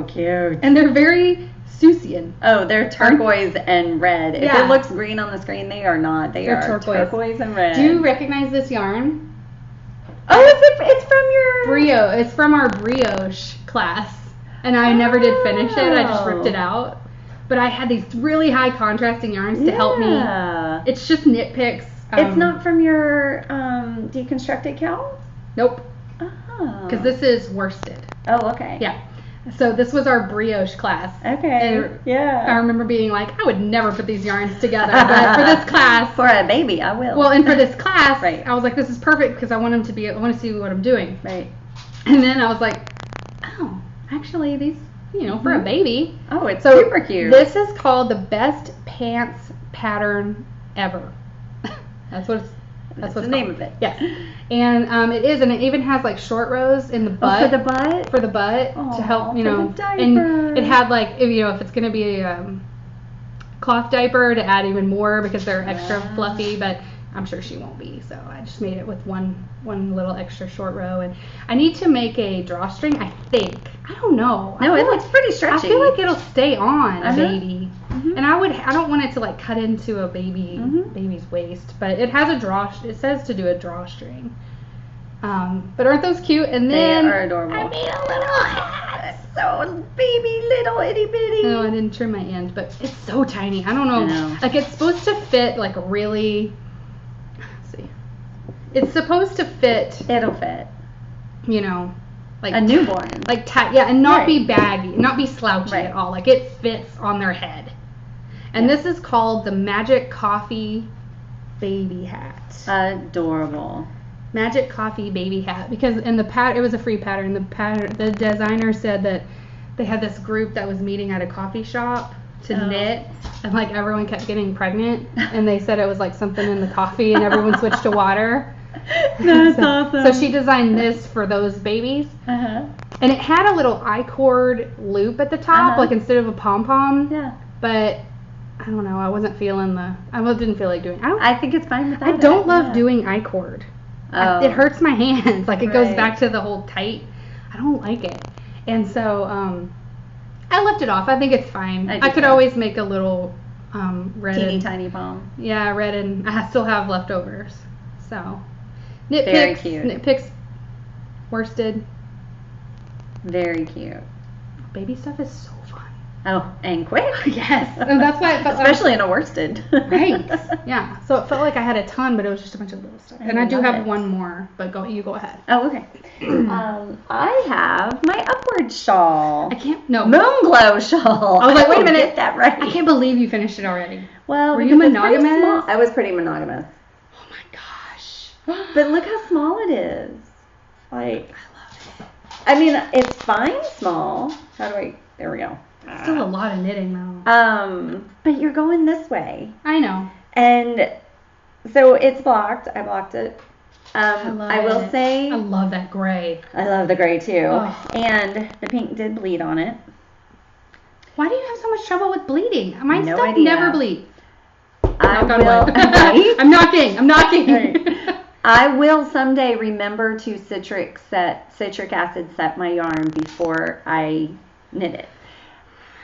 Speaker 1: cute.
Speaker 2: And they're very Seussian.
Speaker 1: Oh, they're turquoise and red. If
Speaker 2: Yeah.
Speaker 1: it looks green on the screen, they are not. They're turquoise and red.
Speaker 2: Do you recognize this yarn?
Speaker 1: Oh, it's from your...
Speaker 2: It's from our brioche class. And I never did finish it. I just ripped it out. But I had these really high contrasting yarns to help me. It's just nitpicks.
Speaker 1: It's not from your deconstructed cowl?
Speaker 2: Nope.
Speaker 1: Oh.
Speaker 2: Because this is worsted.
Speaker 1: Oh, okay.
Speaker 2: Yeah. So this was our brioche class.
Speaker 1: Okay.
Speaker 2: And
Speaker 1: yeah.
Speaker 2: I remember being like, I would never put these yarns together. But for this class.
Speaker 1: For a baby, I will.
Speaker 2: Well, and for this class,
Speaker 1: Right.
Speaker 2: I was like, this is perfect because I want to see what I'm doing.
Speaker 1: Right.
Speaker 2: And then I was like, oh, actually these, for a baby.
Speaker 1: Oh, it's
Speaker 2: So
Speaker 1: super cute.
Speaker 2: This is called the best pants pattern ever. That's what
Speaker 1: That's the name of it.
Speaker 2: Yes. And it is, and it even has like short rows in the butt.
Speaker 1: Oh, for the butt?
Speaker 2: For the butt
Speaker 1: Aw,
Speaker 2: to help,
Speaker 1: for the diaper.
Speaker 2: And it had like, if it's going to be a cloth diaper, to add even more because they're extra fluffy, but I'm sure she won't be. So I just made it with one little extra short row. And I need to make a drawstring, I think. I don't know.
Speaker 1: No, it looks pretty stretchy.
Speaker 2: I feel like it'll stay on a baby.
Speaker 1: Mm-hmm.
Speaker 2: And I don't want it to like cut into a baby's waist, but it has it says to do a drawstring. But aren't those cute? And then
Speaker 1: they are adorable.
Speaker 2: I made a little hat.
Speaker 1: So baby, little itty bitty.
Speaker 2: No, I didn't trim my end, but it's so tiny. I don't know.
Speaker 1: I know.
Speaker 2: Like it's supposed to fit like really. Let's see. It's supposed to fit.
Speaker 1: It'll fit.
Speaker 2: Like
Speaker 1: a newborn.
Speaker 2: Like tight, yeah, and not
Speaker 1: Right.
Speaker 2: be baggy, not be slouchy
Speaker 1: Right.
Speaker 2: at all. Like it fits on their head. And this is called the Magic Coffee Baby Hat.
Speaker 1: Adorable.
Speaker 2: Magic Coffee Baby Hat, because in it was a free pattern. The designer said that they had this group that was meeting at a coffee shop to knit, and like everyone kept getting pregnant, and they said it was like something in the coffee, and everyone switched to water.
Speaker 1: That's awesome.
Speaker 2: So she designed this for those babies.
Speaker 1: Uh-huh.
Speaker 2: And it had a little I-cord loop at the top, like instead of a pom-pom.
Speaker 1: Yeah.
Speaker 2: But I don't know. I wasn't feeling I didn't feel like doing it.
Speaker 1: I think it's fine without
Speaker 2: I don't love doing I-cord.
Speaker 1: Oh.
Speaker 2: It hurts my hands. Like it goes
Speaker 1: Right.
Speaker 2: back to the whole tight. I don't like it. And so I left it off. I think it's fine. I could always make a little red.
Speaker 1: Teeny tiny palm.
Speaker 2: Yeah, red, and I still have leftovers. So
Speaker 1: Very cute.
Speaker 2: Nitpicks worsted.
Speaker 1: Very cute.
Speaker 2: Baby stuff is so fun.
Speaker 1: Oh, and quick.
Speaker 2: Yes. And that's why it felt
Speaker 1: especially in a worsted.
Speaker 2: Right. Yeah. So it felt like I had a ton, but it was just a bunch of little stuff. And I do have one more, but you go ahead.
Speaker 1: Oh, okay. I have my upward shawl.
Speaker 2: Moon
Speaker 1: glow shawl.
Speaker 2: I was like, wait a minute.
Speaker 1: Get that right.
Speaker 2: I can't believe you finished it already.
Speaker 1: Well,
Speaker 2: were you monogamous?
Speaker 1: I was pretty monogamous.
Speaker 2: Oh my gosh.
Speaker 1: But look how small it is. Like,
Speaker 2: I love it.
Speaker 1: I mean, it's fine small. There we go.
Speaker 2: Still a lot of knitting though.
Speaker 1: But you're going this way.
Speaker 2: I know.
Speaker 1: And so it's blocked. I blocked it. I will say
Speaker 2: I love that gray.
Speaker 1: I love the gray too.
Speaker 2: Oh.
Speaker 1: And the pink did bleed on it.
Speaker 2: Why do you have so much trouble with bleeding? My
Speaker 1: no
Speaker 2: stuff
Speaker 1: idea.
Speaker 2: Never bleeds.
Speaker 1: I'm
Speaker 2: knocking.
Speaker 1: Right. I will someday remember to citric acid set my yarn before I knit it.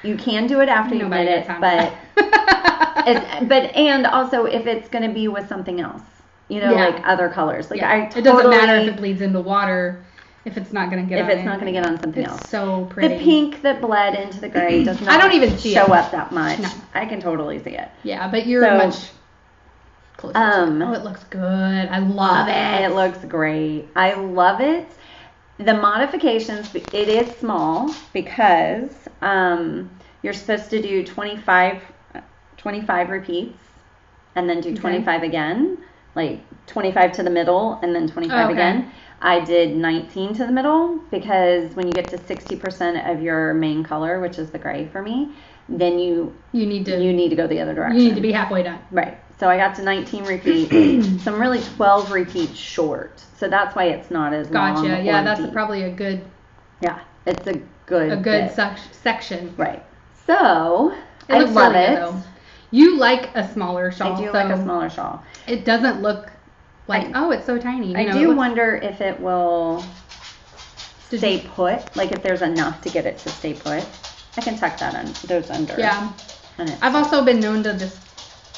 Speaker 1: You can do it after you knit it, but and also if it's going to be with something else, like other colors. Like
Speaker 2: it doesn't matter if it bleeds into water, if it's not going to get.
Speaker 1: If it's not going to get on something else.
Speaker 2: It's so pretty.
Speaker 1: The pink that bled into the gray does not.
Speaker 2: I don't even see
Speaker 1: show up that much.
Speaker 2: No.
Speaker 1: I can totally see it.
Speaker 2: Yeah, but you're much closer. Oh, it looks good. I love it.
Speaker 1: It looks great. I love it. The modifications, it is small because you're supposed to do 25 repeats and then do 25 again, like 25 to the middle and then 25 again. I did 19 to the middle because when you get to 60% of your main color, which is the gray for me, then you need to go the other direction.
Speaker 2: You need to be halfway done.
Speaker 1: Right. So I got to 19 repeats. So I'm really 12 repeats short. So that's why it's not as long.
Speaker 2: Gotcha. Yeah, that's probably a good.
Speaker 1: Yeah, it's a good
Speaker 2: section.
Speaker 1: Right. So I love it.
Speaker 2: Though. You like a smaller shawl.
Speaker 1: I do like a smaller shawl.
Speaker 2: It doesn't look like it's so tiny.
Speaker 1: I do wonder if it will stay put. Like if there's enough to get it to stay put. I can tuck those under.
Speaker 2: Yeah. I've also been known to just.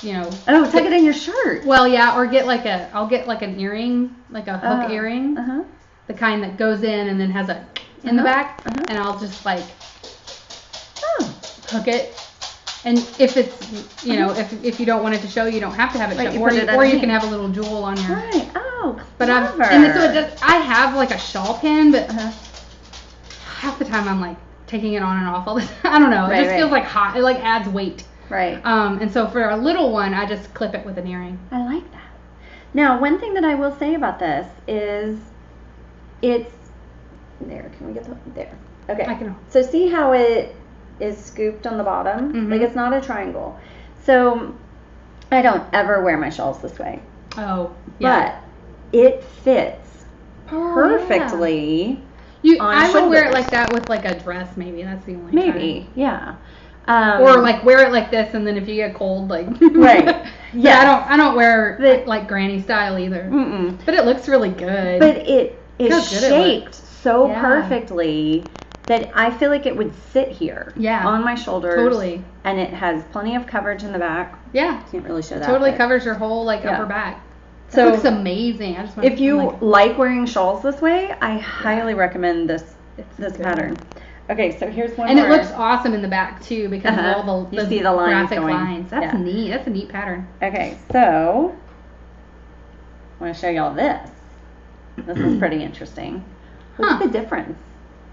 Speaker 1: Tuck it in your shirt.
Speaker 2: Well, yeah, or I'll get like an earring, like a hook earring, the kind that goes in and then has a in the back, and I'll just like hook it. And if it's, if you don't want it to show, you don't have to have it show, or you can have a little jewel on your.
Speaker 1: Right. Oh,
Speaker 2: but
Speaker 1: clever.
Speaker 2: I have like a shawl pin, but half the time I'm like taking it on and off all the time. I don't know. It just feels like hot. It like adds weight.
Speaker 1: Right.
Speaker 2: And so for a little one, I just clip it with an earring.
Speaker 1: I like that. Now, one thing that I will say about this is it's there. Can we get there? Okay.
Speaker 2: I can.
Speaker 1: So see how it is scooped on the bottom?
Speaker 2: Mm-hmm.
Speaker 1: Like it's not a triangle. So I don't ever wear my shawls this way.
Speaker 2: Oh, yeah.
Speaker 1: But it fits perfectly.
Speaker 2: I would wear it like that with like a dress, maybe. That's the only time.
Speaker 1: Yeah.
Speaker 2: Or like wear it like this, and then if you get cold, like
Speaker 1: right.
Speaker 2: Yeah. I don't wear it like granny style either.
Speaker 1: Mm-mm.
Speaker 2: But it looks really good.
Speaker 1: But it is shaped so perfectly that I feel like it would sit here.
Speaker 2: Yeah.
Speaker 1: On my shoulders.
Speaker 2: Totally.
Speaker 1: And it has plenty of coverage in the back.
Speaker 2: Yeah.
Speaker 1: Can't really show that.
Speaker 2: Totally covers your whole upper back.
Speaker 1: So
Speaker 2: it looks amazing.
Speaker 1: If you like wearing shawls this way, I highly recommend this pattern. Okay, so here's one more.
Speaker 2: And it looks awesome in the back too because of all the
Speaker 1: you see the lines
Speaker 2: graphic
Speaker 1: going.
Speaker 2: lines. That's neat. That's a neat pattern.
Speaker 1: Okay, so I want to show y'all this. This is pretty interesting. What's the difference?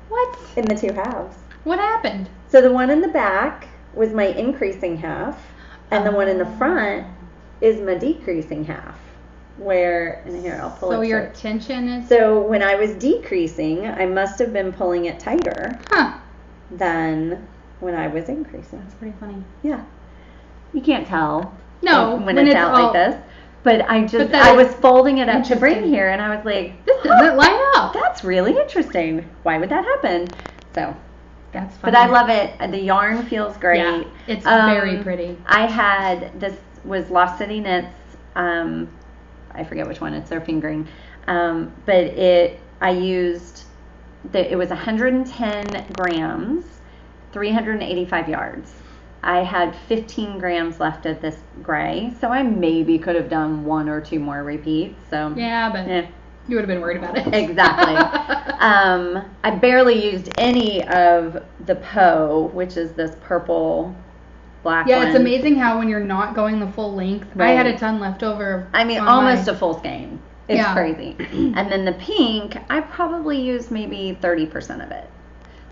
Speaker 2: What?
Speaker 1: In the two halves.
Speaker 2: What happened?
Speaker 1: So the one in the back was my increasing half, and the one in the front is my decreasing half. And here, I'll pull it.
Speaker 2: So your tension is?
Speaker 1: So when I was decreasing, I must have been pulling it tighter than when I was increasing.
Speaker 2: That's pretty funny.
Speaker 1: Yeah. You can't tell.
Speaker 2: No.
Speaker 1: When it's out like this. But I was folding it up to bring here, and I was like,
Speaker 2: this doesn't line up.
Speaker 1: That's really interesting. Why would that happen? So.
Speaker 2: That's funny.
Speaker 1: But I love it. The yarn feels great.
Speaker 2: Yeah, it's very pretty.
Speaker 1: This was Lost City Knits. I forget which one. It's their fingering. But it was 110 grams, 385 yards. I had 15 grams left of this gray, so I maybe could have done one or two more repeats. So
Speaker 2: yeah, but You would have been worried about it.
Speaker 1: Exactly. I barely used any of the Poe, which is this purple black one.
Speaker 2: It's amazing how when you're not going the full length, I had a ton left over.
Speaker 1: I mean, almost a full skein. It's crazy. And then the pink, I probably used maybe 30% of it.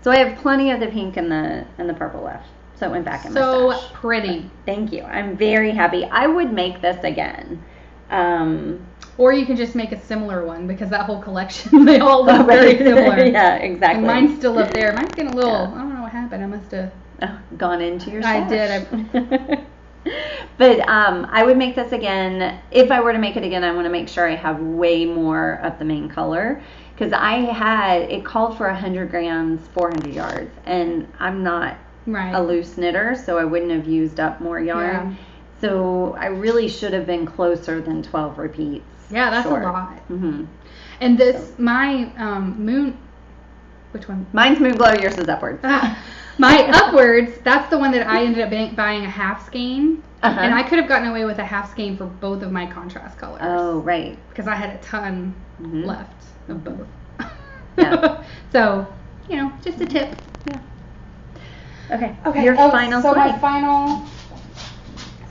Speaker 1: So I have plenty of the pink and the purple left. So it went back in my stash.
Speaker 2: So pretty.
Speaker 1: But thank you. I'm very happy. I would make this again.
Speaker 2: Or you can just make a similar one because that whole collection, they all look very similar.
Speaker 1: Yeah, exactly.
Speaker 2: And mine's still up there. Mine's getting a little, I don't know what happened. I must have
Speaker 1: gone into your stash.
Speaker 2: I did.
Speaker 1: But I would make this again. If I were to make it again, I want to make sure I have way more of the main color. Because it called for 100 grams, 400 yards. And I'm not a loose knitter, so I wouldn't have used up more yarn. Yeah. So I really should have been closer than 12 repeats.
Speaker 2: Yeah, that's
Speaker 1: short.
Speaker 2: A lot.
Speaker 1: Mm-hmm.
Speaker 2: And my moon, which one?
Speaker 1: Mine's Moon Glow, yours is Upwards.
Speaker 2: My Upwards, that's the one that I ended up buying a half skein. And I could have gotten away with a half skein for both of my contrast colors.
Speaker 1: Oh, right.
Speaker 2: Because I had a ton left of both.
Speaker 1: Yeah.
Speaker 2: So, just a tip.
Speaker 1: Yeah. Okay. Your final
Speaker 2: so
Speaker 1: sleigh.
Speaker 2: My final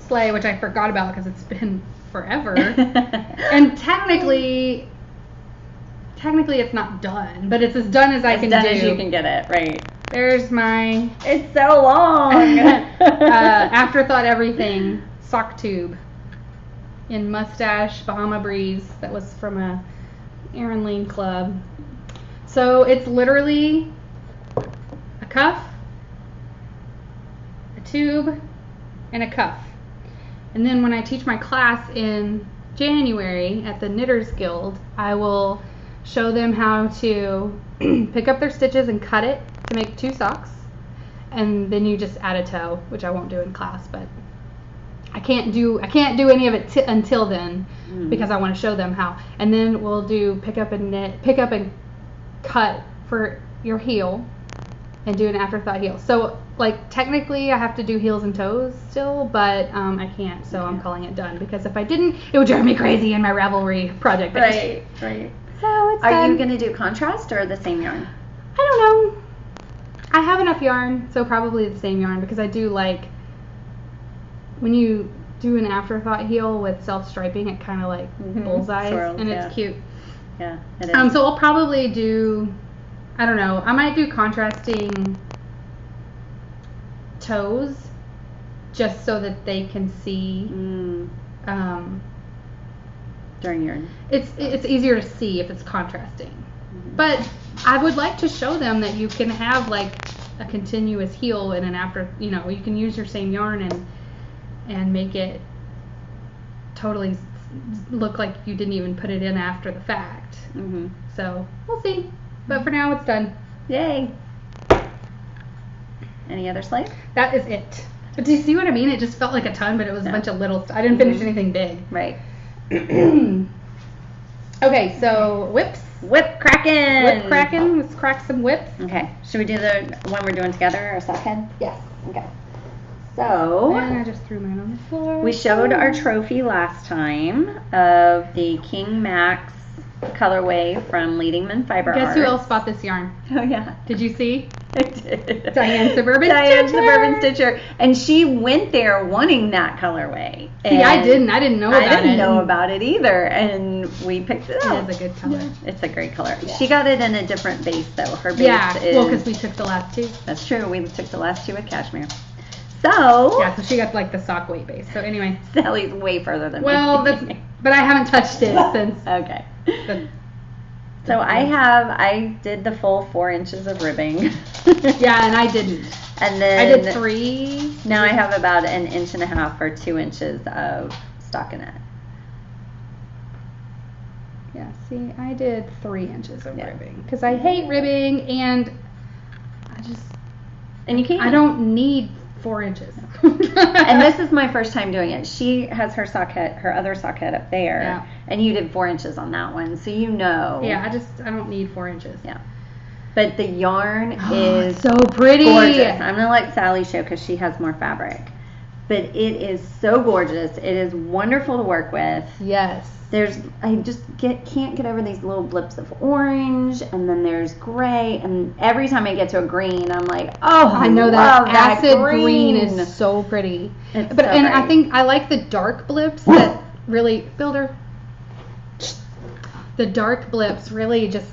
Speaker 2: sleigh, which I forgot about because it's been forever. And technically it's not done, but it's as done as I can do.
Speaker 1: As done as you can get it, right.
Speaker 2: There's my...
Speaker 1: It's so long!
Speaker 2: Afterthought Everything sock tube in Mustache Bahama Breeze that was from a Erin Lane club. So it's literally a cuff, a tube, and a cuff. And then when I teach my class in January at the Knitters Guild, I will show them how to pick up their stitches and cut it to make 2 socks. And then you just add a toe, which I won't do in class, but I can't do any of it until then because I want to show them how. And then we'll do pick up and cut for your heel and do an afterthought heel. So like technically I have to do heels and toes still, but I can't, so I'm calling it done because if I didn't, it would drive me crazy in my Ravelry project.
Speaker 1: Right.
Speaker 2: So it's
Speaker 1: Are
Speaker 2: done.
Speaker 1: you going to do contrast or the same yarn?
Speaker 2: I don't know. I have enough yarn, so probably the same yarn because I do like when you do an afterthought heel with self-striping, it kind of like bullseyes
Speaker 1: swirls,
Speaker 2: and it's cute.
Speaker 1: Yeah, it is.
Speaker 2: So I'll probably do, I don't know, I might do contrasting toes just so that they can see.
Speaker 1: During your...
Speaker 2: It's easier to see if it's contrasting. But I would like to show them that you can have like a continuous heel and an after, you can use your same yarn and make it totally look like you didn't even put it in after the fact. So we'll see. But for now, it's done.
Speaker 1: Yay. Any other sleighs?
Speaker 2: That is it. But do you see what I mean? It just felt like a ton, but it was a bunch of little I didn't finish anything big.
Speaker 1: Right.
Speaker 2: Okay, so whips.
Speaker 1: Whip cracking.
Speaker 2: Let's crack some whips.
Speaker 1: Okay. Should we do the one we're doing together or sockhead?
Speaker 2: Yes.
Speaker 1: Okay. So.
Speaker 2: And I just threw mine on the floor.
Speaker 1: We showed our trophy last time of the King Max colorway from Leadingman Fiber Arts.
Speaker 2: Guess who else bought this yarn?
Speaker 1: Oh, yeah.
Speaker 2: Did you see?
Speaker 1: I did.
Speaker 2: Diane Suburban
Speaker 1: Stitcher. And she went there wanting that colorway.
Speaker 2: See, I didn't know about it.
Speaker 1: I didn't know about it either. And we picked it up.
Speaker 2: It is a good color.
Speaker 1: Yeah, it's a great color. Yeah. She got it in a different base, though. Her base is...
Speaker 2: well, because we took the last 2.
Speaker 1: That's true. We took the last 2 with cashmere. So...
Speaker 2: Yeah, so she got like the sock weight base. So anyway.
Speaker 1: Sallie's way further than me.
Speaker 2: Well, but I haven't touched it since.
Speaker 1: Okay. So I did the full 4 inches of ribbing.
Speaker 2: Yeah, and I didn't.
Speaker 1: And then
Speaker 2: I did 3.
Speaker 1: Now I have about 1.5 inches or 2 inches of stockinette.
Speaker 2: Yeah, see, I did 3 inches of ribbing because I hate ribbing and
Speaker 1: you can't.
Speaker 2: I don't need 4 inches.
Speaker 1: And this is my first time doing it. She has her other sock head up there, and you did 4 inches on that one, so you know.
Speaker 2: Yeah, I don't need 4 inches.
Speaker 1: Yeah. But the yarn is
Speaker 2: so pretty.
Speaker 1: Gorgeous. I'm gonna let Sallie show because she has more fabric. but it is so gorgeous. It is wonderful to work with.
Speaker 2: Yes.
Speaker 1: I just can't get over these little blips of orange, and then there's gray, and every time I get to a green, I'm like, oh,
Speaker 2: I know that acid
Speaker 1: green
Speaker 2: is so pretty.
Speaker 1: It's
Speaker 2: but
Speaker 1: so
Speaker 2: and
Speaker 1: pretty.
Speaker 2: I think I like the dark blips that really The dark blips really just,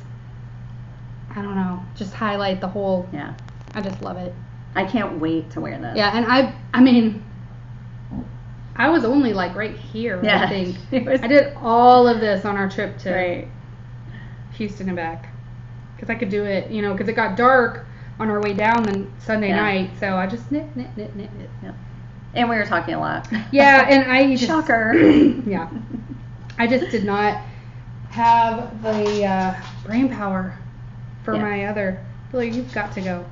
Speaker 2: I don't know, just highlight the whole.
Speaker 1: Yeah.
Speaker 2: I just love it.
Speaker 1: I can't wait to wear this.
Speaker 2: Yeah, and I mean, I was only like right here,
Speaker 1: Yeah.
Speaker 2: I think. I did all of this on our trip to
Speaker 1: Right.
Speaker 2: Houston and back. Because I could do it, because it got dark on our way down then Sunday
Speaker 1: Yeah.
Speaker 2: night. So I just knit.
Speaker 1: Yep. And we were talking a lot.
Speaker 2: Yeah, and I just...
Speaker 1: Shocker.
Speaker 2: Yeah. I just did not have the brain power for my other... Like, you've got to go.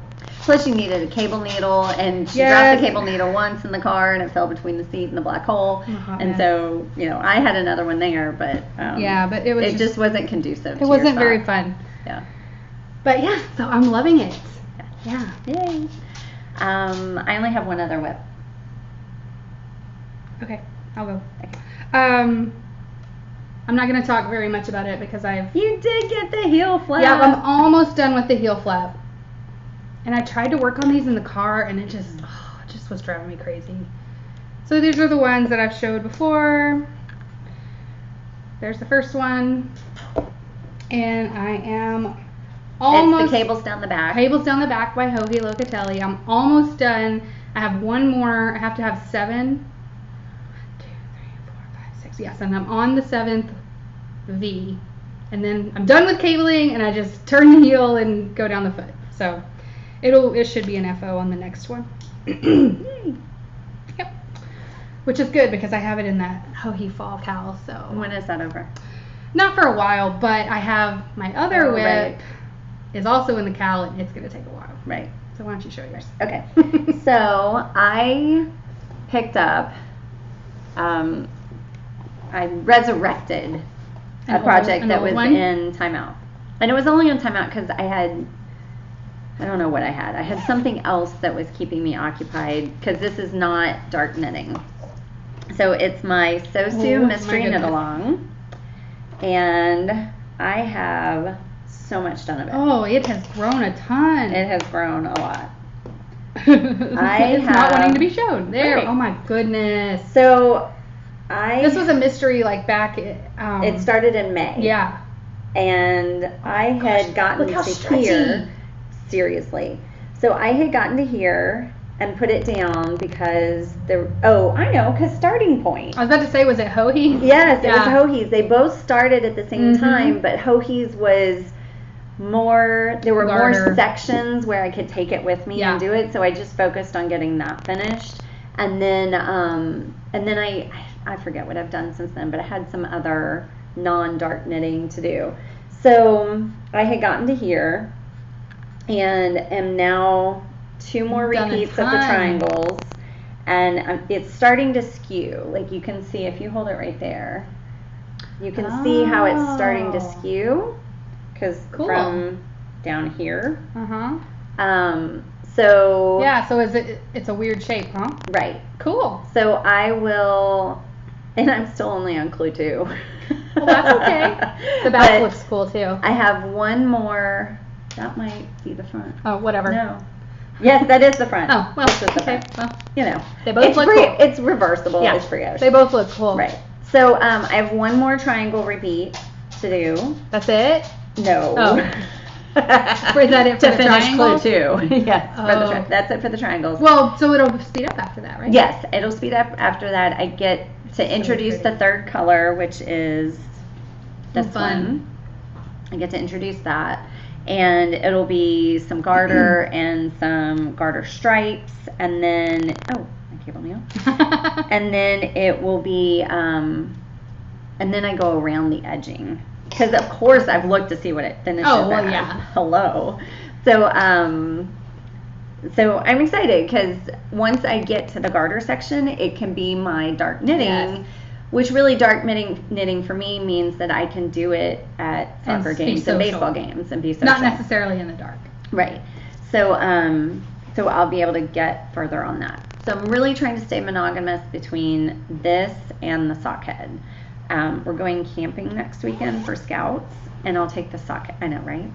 Speaker 1: Plus, you needed a cable needle, and she dropped the cable needle once in the car, and it fell between the seat and the black hole. And so, I had another one there, but
Speaker 2: but it
Speaker 1: just wasn't conducive.
Speaker 2: It wasn't very fun.
Speaker 1: Yeah.
Speaker 2: But yeah, so I'm loving it. Yeah.
Speaker 1: Yay. I only have one other whip.
Speaker 2: Okay, I'll go. I'm not going to talk very much about it because
Speaker 1: You did get the heel flap.
Speaker 2: Yeah, I'm almost done with the heel flap. And I tried to work on these in the car, and it just was driving me crazy. So these are the ones that I've showed before. There's the first one. And I am almost...
Speaker 1: It's the cables down the back.
Speaker 2: Cables down the back by Joji Locatelli. I'm almost done. I have one more. I have to have 7. 1, 2, 3, 4, 5, 6. Yes, and I'm on the 7th V. And then I'm done with cabling, and I just turn the heel and go down the foot. So... It should be an FO on the next one. Yep. Which is good because I have it in that Joji fall cowl. So
Speaker 1: when is that over?
Speaker 2: Not for a while, but I have my other whip
Speaker 1: right.
Speaker 2: is also in the cowl, and it's going to take a while.
Speaker 1: Right.
Speaker 2: So why don't you show yours?
Speaker 1: Okay. So I picked up, I resurrected a project that was in timeout. And it was only in timeout because I don't know what I had. I had something else that was keeping me occupied because this is not dark knitting. So it's my Sosu Mystery Knit Along. And I have so much done of it.
Speaker 2: Oh, it has grown a ton.
Speaker 1: It has grown a lot.
Speaker 2: It's not wanting to be shown. There.
Speaker 1: Right.
Speaker 2: Oh my goodness.
Speaker 1: So
Speaker 2: this was a mystery back.
Speaker 1: It started in May.
Speaker 2: Yeah.
Speaker 1: And I had gotten to here. Seriously. So I had gotten to here and put it down because because Starting Point.
Speaker 2: I was about to say, was it Joji's?
Speaker 1: Yes, it was Joji's. They both started at the same time, but Joji's was more, there were more sections where I could take it with me and do it, so I just focused on getting that finished. And then I forget what I've done since then, but I had some other non-dark knitting to do. So I had gotten to here and am now 2 more repeats of the triangles, and it's starting to skew. Like you can see if you hold it right there, you can see how it's starting to skew because from down here. So
Speaker 2: yeah, so it's a weird shape, huh?
Speaker 1: Right.
Speaker 2: Cool.
Speaker 1: So I will, and I'm still only on clue 2.
Speaker 2: Well, that's okay. The back looks cool too.
Speaker 1: I have one more. That might be the front.
Speaker 2: Oh, whatever.
Speaker 1: No. Yes, that is the front.
Speaker 2: Oh, well,
Speaker 1: this is the front.
Speaker 2: Well, they both look cool.
Speaker 1: It's reversible.
Speaker 2: Yeah,
Speaker 1: it's brioche.
Speaker 2: They both look cool.
Speaker 1: Right. So I have one more triangle repeat to do.
Speaker 2: That's it?
Speaker 1: No.
Speaker 2: Oh. Is that it for the triangles?
Speaker 1: To finish clue 2. Yes. That's it for the triangles.
Speaker 2: Well, so it'll speed up after that, right?
Speaker 1: Yes, it'll speed up after that. I get to introduce the third color, which is this one. I get to introduce that. And it'll be some garter and some garter stripes, and then my cable nail, and then it will be, and then I go around the edging because of course I've looked to see what it finishes.
Speaker 2: Oh well,
Speaker 1: at.
Speaker 2: yeah.
Speaker 1: Hello, so I'm excited because once I get to the garter section, it can be my dark knitting.
Speaker 2: Yes.
Speaker 1: Which really dark knitting for me means that I can do it at soccer games and baseball games and be social.
Speaker 2: Not necessarily in the dark.
Speaker 1: Right. So so I'll be able to get further on that. So I'm really trying to stay monogamous between this and the sockhead. We're going camping next weekend for Scouts, and I'll take the sockhead. I know, right?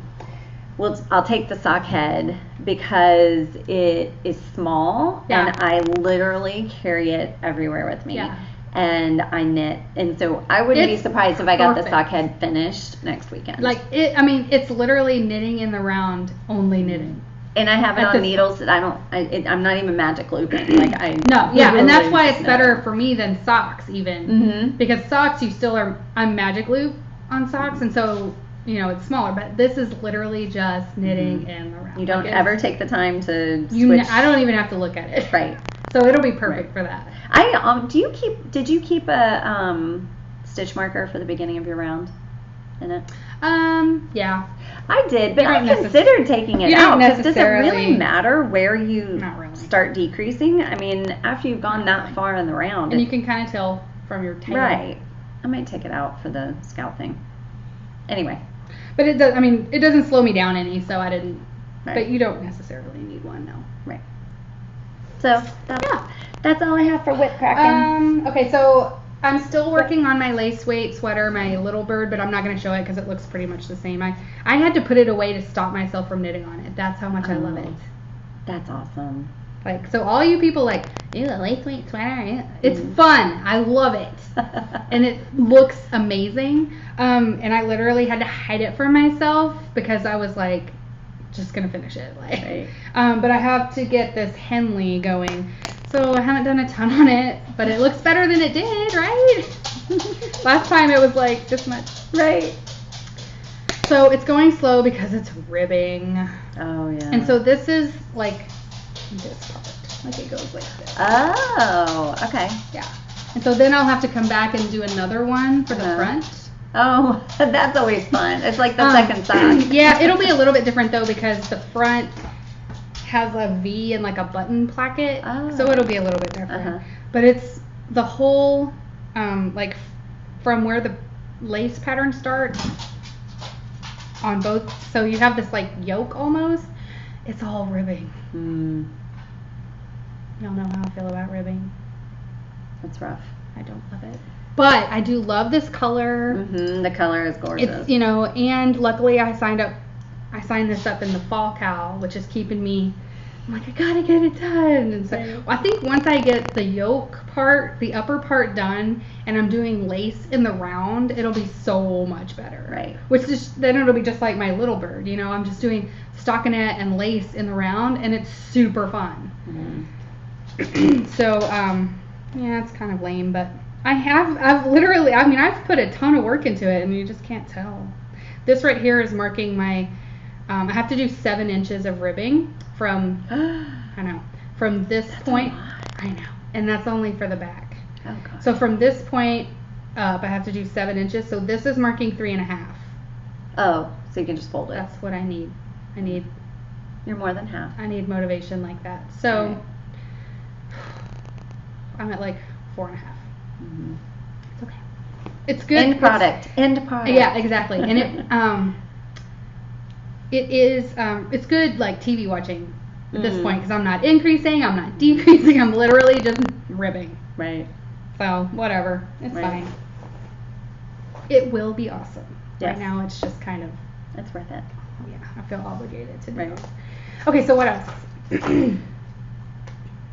Speaker 1: Well, I'll take the sockhead because it is small, and I literally carry it everywhere with me.
Speaker 2: Yeah.
Speaker 1: And I knit, and so I wouldn't be surprised if I got the sockhead finished next weekend.
Speaker 2: Like it's literally knitting in the round, only knitting.
Speaker 1: And I have it on needles that I'm not even magic looping. Like and
Speaker 2: that's why it's better for me than socks even. Because socks I'm magic loop on socks, and so it's smaller. But this is literally just knitting in the round.
Speaker 1: You don't ever take the time to switch.
Speaker 2: I don't even have to look at it.
Speaker 1: Right.
Speaker 2: So it'll be perfect for that.
Speaker 1: Did you keep a stitch marker for the beginning of your round in it?
Speaker 2: Yeah.
Speaker 1: I did, but I considered taking it out. Because does it really matter where you start decreasing? I mean, after you've gone that far in the round.
Speaker 2: And you can kind of tell from your tail.
Speaker 1: Right. I might take it out for the Scout thing. Anyway.
Speaker 2: But it doesn't slow me down any, so I didn't. Right. But you don't necessarily need one, no.
Speaker 1: Right. So, that's all I have for whip cracking.
Speaker 2: Okay, so I'm still working on my lace weight sweater, my little bird, but I'm not going to show it because it looks pretty much the same. I had to put it away to stop myself from knitting on it. That's how much I love it.
Speaker 1: That's awesome.
Speaker 2: Like, so all you people like, ew, a lace weight sweater, it's fun. I love it. And it looks amazing. And I literally had to hide it from myself because I was like, just going to finish it. Like, but I have to get this Henley going. So I haven't done a ton on it, but it looks better than it did, right? Last time it was like this much.
Speaker 1: Right.
Speaker 2: So it's going slow because it's ribbing.
Speaker 1: Oh, yeah.
Speaker 2: And so this is like this part. Like it goes like this.
Speaker 1: Oh, okay.
Speaker 2: Yeah. And so then I'll have to come back and do another one for the front.
Speaker 1: Oh, that's always fun. It's like the second side.
Speaker 2: Yeah, it'll be a little bit different though because the front has a V and like a button placket, so it'll be a little bit different. But it's the whole, like from where the lace pattern starts on both. So you have this like yoke almost. It's all ribbing. Y'all know how I feel about ribbing.
Speaker 1: That's rough.
Speaker 2: I don't love it. But I do love this color.
Speaker 1: The color is gorgeous.
Speaker 2: It's, and luckily I signed this up in the fall cow, which is keeping me, I'm like, I gotta get it done. And so I think once I get the yoke part, the upper part done, and I'm doing lace in the round, it'll be so much better.
Speaker 1: Right.
Speaker 2: Then it'll be just like my little bird, I'm just doing stockinette and lace in the round, and it's super fun. So, it's kind of lame, but I've put a ton of work into it, and you just can't tell. This right here is marking my, I have to do 7 inches of ribbing from, from this point. I know. And that's only for the back. Oh, God. So from this point up, I have to do 7 inches. So this is marking 3.5.
Speaker 1: Oh, so you can just fold it.
Speaker 2: That's what I need.
Speaker 1: You're more than half.
Speaker 2: I need motivation like that. So I'm at like 4.5. It's okay. It's good.
Speaker 1: End product.
Speaker 2: Yeah, exactly. And it's good like TV watching at this point because I'm not increasing, I'm not decreasing, I'm literally just ribbing.
Speaker 1: Right.
Speaker 2: So whatever, it's fine. It will be awesome. Yes. Right now it's just kind of.
Speaker 1: It's worth it.
Speaker 2: Yeah, I feel obligated to do it. Okay, so what else?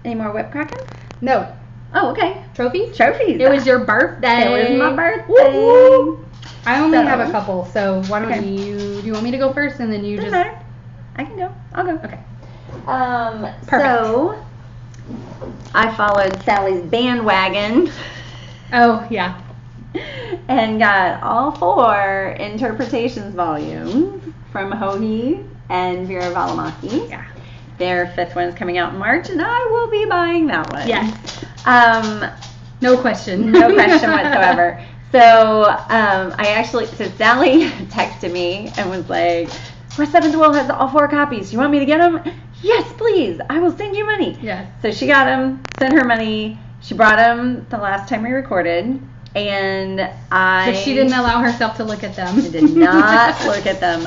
Speaker 1: Any more whip cracking?
Speaker 2: No.
Speaker 1: Oh, okay.
Speaker 2: Trophies?
Speaker 1: It
Speaker 2: was your birthday.
Speaker 1: It was my birthday.
Speaker 2: Woo-hoo. I only have a couple, so why don't do you want me to go first and then you just...
Speaker 1: Matter. I can go. I'll go.
Speaker 2: Okay.
Speaker 1: Perfect. So, I followed Sally's bandwagon.
Speaker 2: Oh, yeah.
Speaker 1: And got all 4 interpretations volumes from Hohi and Vera Valimaki.
Speaker 2: Yeah.
Speaker 1: Their 5th one is coming out in March, and I will be buying that one.
Speaker 2: Yes. No question.
Speaker 1: No question whatsoever. So, so Sallie texted me and was like, my 7th Will has all 4 copies. You want me to get them? Yes, please. I will send you money.
Speaker 2: Yes.
Speaker 1: So she got them, sent her money. She brought them the last time we recorded. And
Speaker 2: But she didn't allow herself to look at them.
Speaker 1: I did not look at them.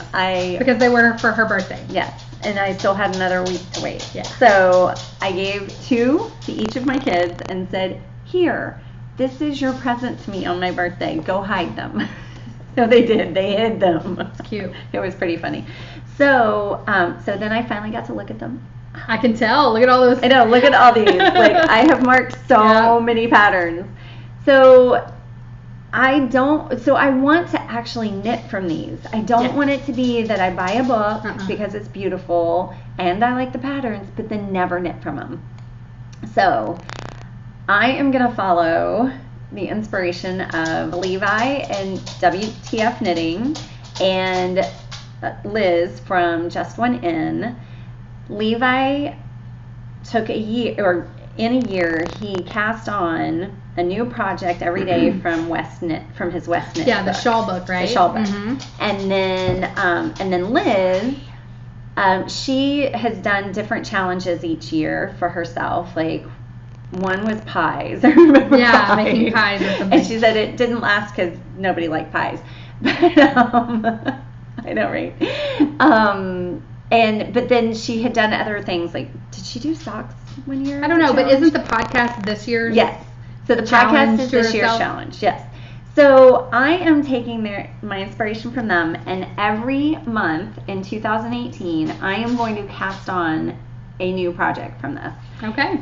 Speaker 2: Because they were for her birthday.
Speaker 1: Yes. And I still had another week to wait.
Speaker 2: Yeah.
Speaker 1: So I gave 2 to each of my kids and said, here, this is your present to me on my birthday. Go hide them. So they did. They hid them.
Speaker 2: It's cute.
Speaker 1: It was pretty funny. So so then I finally got to look at them.
Speaker 2: I can tell. Look at all those.
Speaker 1: I know. Look at all these. Like, I have marked so many patterns. So I want to actually knit from these. I don't want it to be that I buy a book because it's beautiful and I like the patterns, but then never knit from them. So I am going to follow the inspiration of Levi and WTF Knitting and Liz from Just One In. Levi took a year, he cast on a new project every day from his West Knit.
Speaker 2: Yeah, the
Speaker 1: book.
Speaker 2: shawl book, right?
Speaker 1: The shawl book. And then Liz, she has done different challenges each year for herself. Like, one was pies. I remember pies.
Speaker 2: Making pies or something.
Speaker 1: And she said it didn't last because nobody liked pies. But I know, right? But then she had done other things. Like, did she do socks one year?
Speaker 2: I don't know, but isn't the podcast this year's?
Speaker 1: Yes. So the podcast is this year's challenge. Yes. So I am taking my inspiration from them, and every month in 2018, I am going to cast on a new project from this.
Speaker 2: Okay.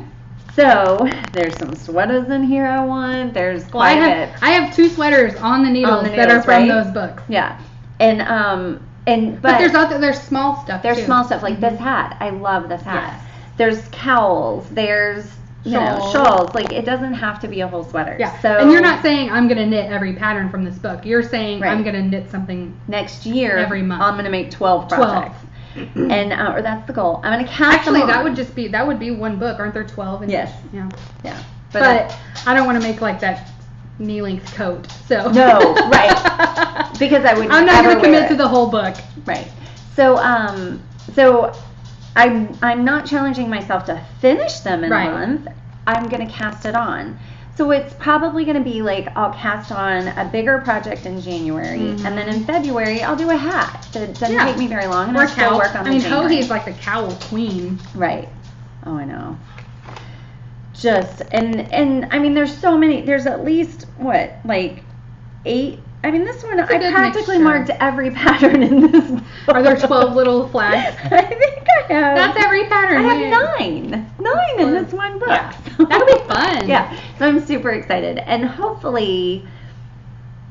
Speaker 1: So there's some sweaters in here I want. There's quite a bit.
Speaker 2: I have 2 sweaters on the needles that are from those books.
Speaker 1: Yeah. But
Speaker 2: there's small stuff.
Speaker 1: There's
Speaker 2: too.
Speaker 1: small stuff like this hat. I love this hat. Yes. There's cowls. There's shawls. Like, it doesn't have to be a whole sweater.
Speaker 2: Yeah.
Speaker 1: So,
Speaker 2: and you're not saying I'm gonna knit every pattern from this book. You're saying I'm gonna knit something
Speaker 1: next year.
Speaker 2: Every month.
Speaker 1: I'm gonna make 12 projects. And or that's the goal. I'm gonna cast
Speaker 2: Actually,
Speaker 1: them on.
Speaker 2: that would be one book. Aren't there 12? In
Speaker 1: yes.
Speaker 2: Each? Yeah.
Speaker 1: Yeah.
Speaker 2: But I don't want to make like that knee-length coat. So
Speaker 1: no, right? Because I would.
Speaker 2: I'm not going to commit to the whole book.
Speaker 1: Right. So I'm not challenging myself to finish them in a month. I'm going to cast it on. So it's probably going to be like I'll cast on a bigger project in January, and then in February I'll do a hat. So it doesn't take me very long, and I'll still work on the January.
Speaker 2: Hohi's like the cowl queen.
Speaker 1: Right. Oh, I know. And I mean, there's so many. There's at least like 8. I mean, this one, I practically marked every pattern in this book.
Speaker 2: Are there 12 little flags?
Speaker 1: I think I have.
Speaker 2: That's every pattern.
Speaker 1: I have 9 in this one book.
Speaker 2: Yeah. That'll be fun.
Speaker 1: Yeah. So I'm super excited. And hopefully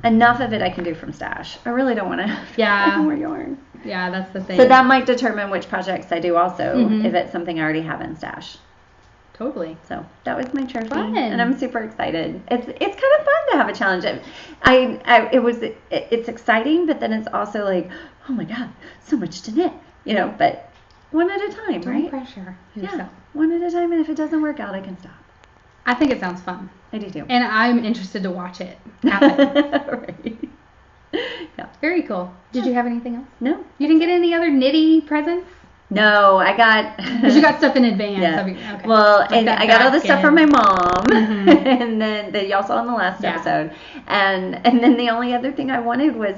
Speaker 1: enough of it I can do from stash. I really don't want to have more yarn.
Speaker 2: Yeah, that's the thing.
Speaker 1: So that might determine which projects I do also, if it's something I already have in stash.
Speaker 2: Totally.
Speaker 1: So that was my trophy,
Speaker 2: fun.
Speaker 1: And I'm super excited. It's kind of fun to have a challenge. It's exciting, but then it's also like, oh my god, so much to knit, But one at a time,
Speaker 2: Don't
Speaker 1: right?
Speaker 2: pressure yourself.
Speaker 1: Yeah, one at a time, and if it doesn't work out, I can stop.
Speaker 2: I think it sounds fun.
Speaker 1: I do too.
Speaker 2: And I'm interested to watch it happen.
Speaker 1: Right. Yeah.
Speaker 2: Very cool. Did you have anything else?
Speaker 1: No.
Speaker 2: You didn't get any other knitty presents?
Speaker 1: No, I got.
Speaker 2: Because you got stuff in advance.
Speaker 1: Yeah.
Speaker 2: Okay.
Speaker 1: Well, and I got all the stuff from my mom,
Speaker 2: Mm-hmm.
Speaker 1: and then that y'all saw in the last episode, and then the only other thing I wanted was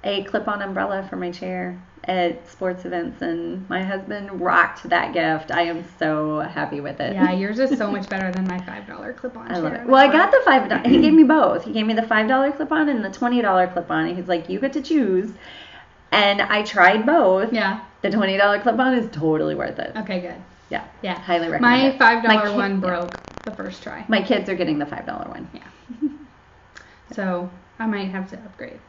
Speaker 1: a clip-on umbrella for my chair at sports events, and my husband rocked that gift. I am so happy with it.
Speaker 2: Yeah, yours is so much better than my $5 clip-on chair.
Speaker 1: I love it. Well, I got the $5. He gave me both. He gave me the $5 clip-on and the $20 clip-on. And he's like, you get to choose. And I tried both.
Speaker 2: Yeah.
Speaker 1: The $20 clip-on is totally worth it.
Speaker 2: Okay, good.
Speaker 1: Yeah.
Speaker 2: Yeah.
Speaker 1: Highly recommend
Speaker 2: my
Speaker 1: it.
Speaker 2: $5 one broke the first try.
Speaker 1: My kids are getting the $5 one.
Speaker 2: Yeah. So I might have to upgrade.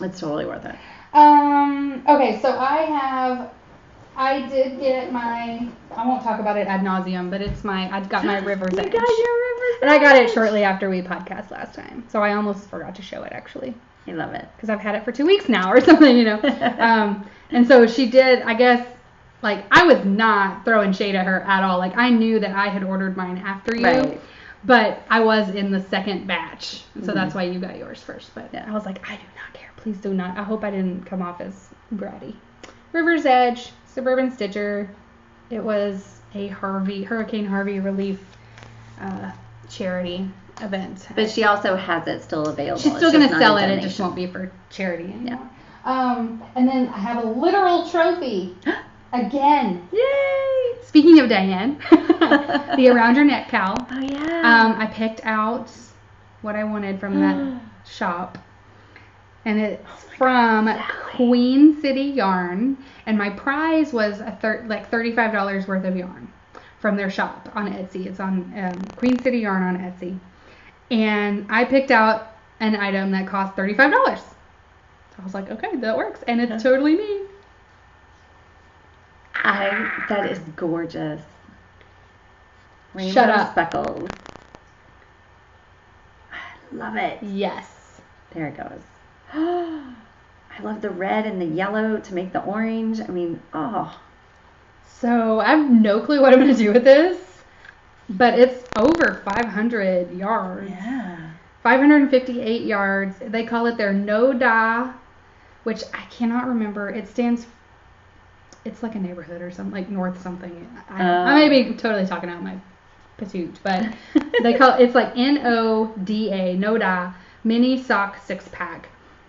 Speaker 1: It's totally worth it.
Speaker 2: Okay, so I did get I won't talk about it ad nauseum, but I got my River's Edge.
Speaker 1: You got your River's Edge.
Speaker 2: And I got it shortly after we podcast last time. So I almost forgot to show it, actually.
Speaker 1: I love it.
Speaker 2: Because I've had it for 2 weeks now or something, And so she did, I guess, like, I was not throwing shade at her at all. Like, I knew that I had ordered mine after you.
Speaker 1: Right.
Speaker 2: But I was in the second batch. So that's why you got yours first. But I was like, I do not care. Please do not. I hope I didn't come off as bratty. River's Edge, Suburban Stitcher. It was a Hurricane Harvey relief charity. event.
Speaker 1: But she also has it still available.
Speaker 2: She's still
Speaker 1: It's
Speaker 2: going
Speaker 1: just
Speaker 2: to
Speaker 1: not
Speaker 2: sell
Speaker 1: a
Speaker 2: it. It
Speaker 1: donation.
Speaker 2: just won't be for charity anymore. And then I have a literal trophy. Again.
Speaker 1: Yay!
Speaker 2: Speaking of Diane, the Around Your Neck cowl.
Speaker 1: Oh, yeah.
Speaker 2: I picked out what I wanted from that shop. And it's from Queen City Yarn. And my prize was like $35 worth of yarn from their shop on Etsy. It's on Queen City Yarn on Etsy. And I picked out an item that cost $35. So I was like, okay, that works. And it's totally me.
Speaker 1: That is gorgeous. Rainbow
Speaker 2: Shut up.
Speaker 1: speckles. I love it.
Speaker 2: Yes.
Speaker 1: There it goes. I love the red and the yellow to make the orange. I mean, oh.
Speaker 2: So I have no clue what I'm going to do with this, but it's over 500 yards.
Speaker 1: Yeah.
Speaker 2: 558 yards. They call it their No Da, which I cannot remember. It's like a neighborhood or something, like North something. I may be totally talking out my patoot, but it's like NODA, No Da, mini sock 6-pack.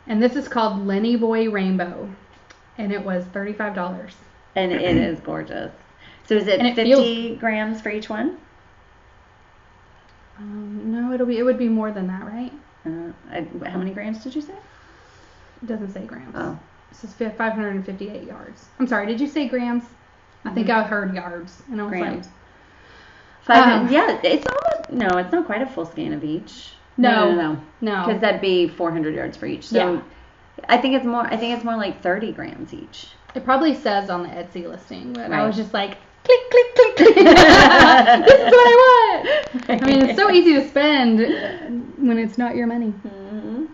Speaker 2: And this is called Lenny Boy Rainbow. And it was $35.
Speaker 1: And it is gorgeous. So is it 50 grams for each one?
Speaker 2: No, it would be more than that, right?
Speaker 1: How many grams did you say?
Speaker 2: It doesn't say grams.
Speaker 1: Oh.
Speaker 2: This is 558 yards. I'm sorry, did you say grams? I think I heard yards. And I was
Speaker 1: grams.
Speaker 2: Like,
Speaker 1: yeah, it's almost, no, it's not quite a full skein of each.
Speaker 2: No.
Speaker 1: Because that'd be 400 yards for each. So
Speaker 2: Yeah.
Speaker 1: I think it's more like 30 grams each.
Speaker 2: It probably says on the Etsy listing, but
Speaker 1: Right.
Speaker 2: I was just like, click, click, click, click. This is what I want. I mean, it's so easy to spend when it's not your money.
Speaker 1: Mm-hmm.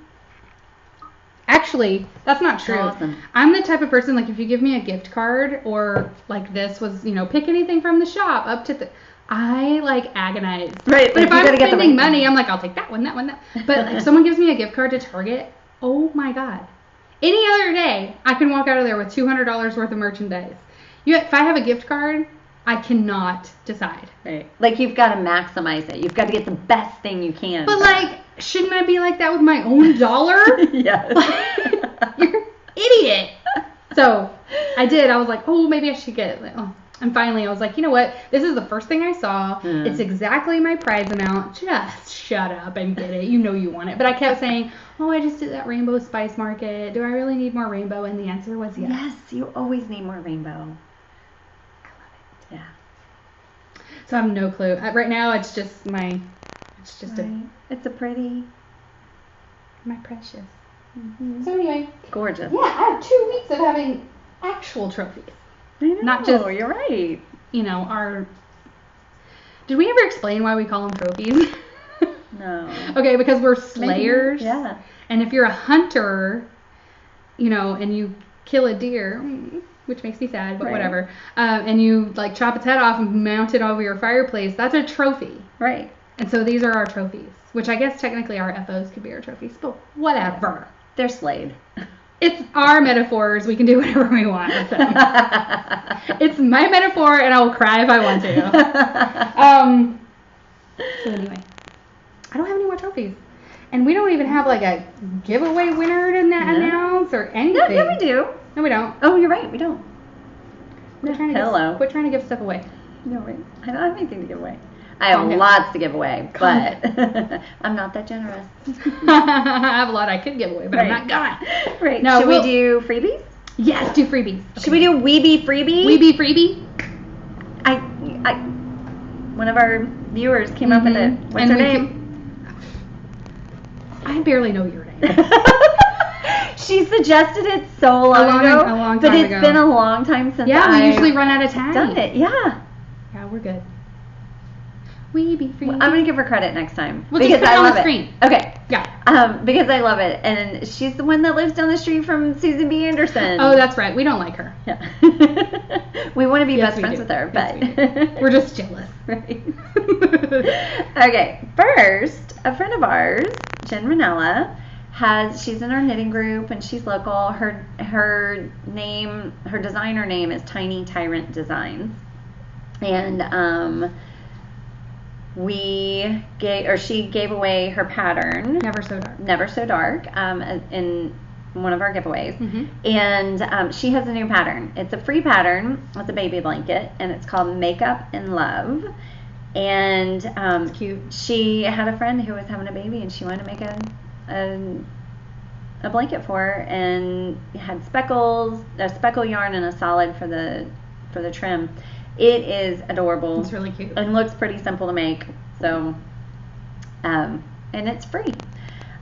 Speaker 2: Actually, that's not true.
Speaker 1: Awesome.
Speaker 2: I'm the type of person, like, if you give me a gift card or, like, this was, pick anything from the shop up to I, like, agonize.
Speaker 1: Right.
Speaker 2: But
Speaker 1: like
Speaker 2: if I'm spending money, I'm like, I'll take that one, that. But if someone gives me a gift card to Target, oh, my God. Any other day, I can walk out of there with $200 worth of merchandise. If I have a gift card, I cannot decide.
Speaker 1: Right. Like, you've got to maximize it. You've got to get the best thing you can.
Speaker 2: But, like, shouldn't I be like that with my own dollar?
Speaker 1: Yes.
Speaker 2: You're an idiot. So, I did. I was like, oh, maybe I should get it. And finally, I was like, you know what? This is the first thing I saw. It's exactly my prize amount. Just shut up and get it. You know you want it. But I kept saying, oh, I just did that rainbow spice market. Do I really need more rainbow? And the answer was yes.
Speaker 1: Yes, you always need more rainbow. I love it. Yeah.
Speaker 2: So I have no clue. Right now, it's just
Speaker 1: It's a pretty.
Speaker 2: my precious.
Speaker 1: Mm-hmm.
Speaker 2: So anyway.
Speaker 1: Gorgeous.
Speaker 2: Yeah, I have 2 weeks of having actual trophies.
Speaker 1: I know,
Speaker 2: Not just,
Speaker 1: you're right.
Speaker 2: Our... Did we ever explain why we call them trophies?
Speaker 1: No.
Speaker 2: Okay, because we're slayers.
Speaker 1: Maybe, yeah.
Speaker 2: And if you're a hunter, and you kill a deer, which makes me sad, but whatever, and you, like, chop its head off and mount it over your fireplace, that's a trophy.
Speaker 1: Right.
Speaker 2: And so these are our trophies, which I guess technically our FOs could be our trophies, but whatever.
Speaker 1: They're slayed.
Speaker 2: It's our metaphors. We can do whatever we want with them. It's my metaphor, and I will cry if I want to. So anyway, I don't have any more trophies. And we don't even have, like, a giveaway winner to announce or anything.
Speaker 1: Yeah, we do.
Speaker 2: No, we don't.
Speaker 1: Oh, you're right. We don't.
Speaker 2: Quit trying to give stuff away.
Speaker 1: No, right. I don't have anything to give away. I have lots to give away, but I'm not that generous.
Speaker 2: I have a lot I could give away, but I'm not gonna.
Speaker 1: Right.
Speaker 2: No,
Speaker 1: Should we do freebies?
Speaker 2: Yes, do freebies. Okay.
Speaker 1: Should we do WE-BE-FREEBIE?
Speaker 2: WE-BE-FREEBIE?
Speaker 1: One of our viewers came up with it. What's her name?
Speaker 2: I barely know your name.
Speaker 1: She suggested it so long ago.
Speaker 2: A long time
Speaker 1: but it's
Speaker 2: ago.
Speaker 1: been a long time since
Speaker 2: we usually run out of time.
Speaker 1: Done it, yeah.
Speaker 2: Yeah, we're good. WE-BE-FREEBIE.
Speaker 1: I'm gonna give her credit next time.
Speaker 2: We'll just put it on the screen.
Speaker 1: Okay.
Speaker 2: Yeah.
Speaker 1: Because I love it, and she's the one that lives down the street from Susan B. Anderson.
Speaker 2: Oh, that's right. We don't like her.
Speaker 1: Yeah. We want to be best friends with her, but
Speaker 2: we're just jealous.
Speaker 1: Right. Okay. First, a friend of ours, Jen Ranella, she's in our knitting group and she's local. Her designer name is Tiny Tyrant Designs, and she gave away her pattern, Never So Dark, in one of our giveaways.
Speaker 2: Mm-hmm.
Speaker 1: And she has a new pattern. It's a free pattern. It's a baby blanket, and it's called Makeup in Love. And
Speaker 2: it's cute.
Speaker 1: She had a friend who was having a baby, and she wanted to make a blanket for her, and it had a speckle yarn, and a solid for the trim. It is adorable.
Speaker 2: It's really cute.
Speaker 1: And looks pretty simple to make. So, and it's free.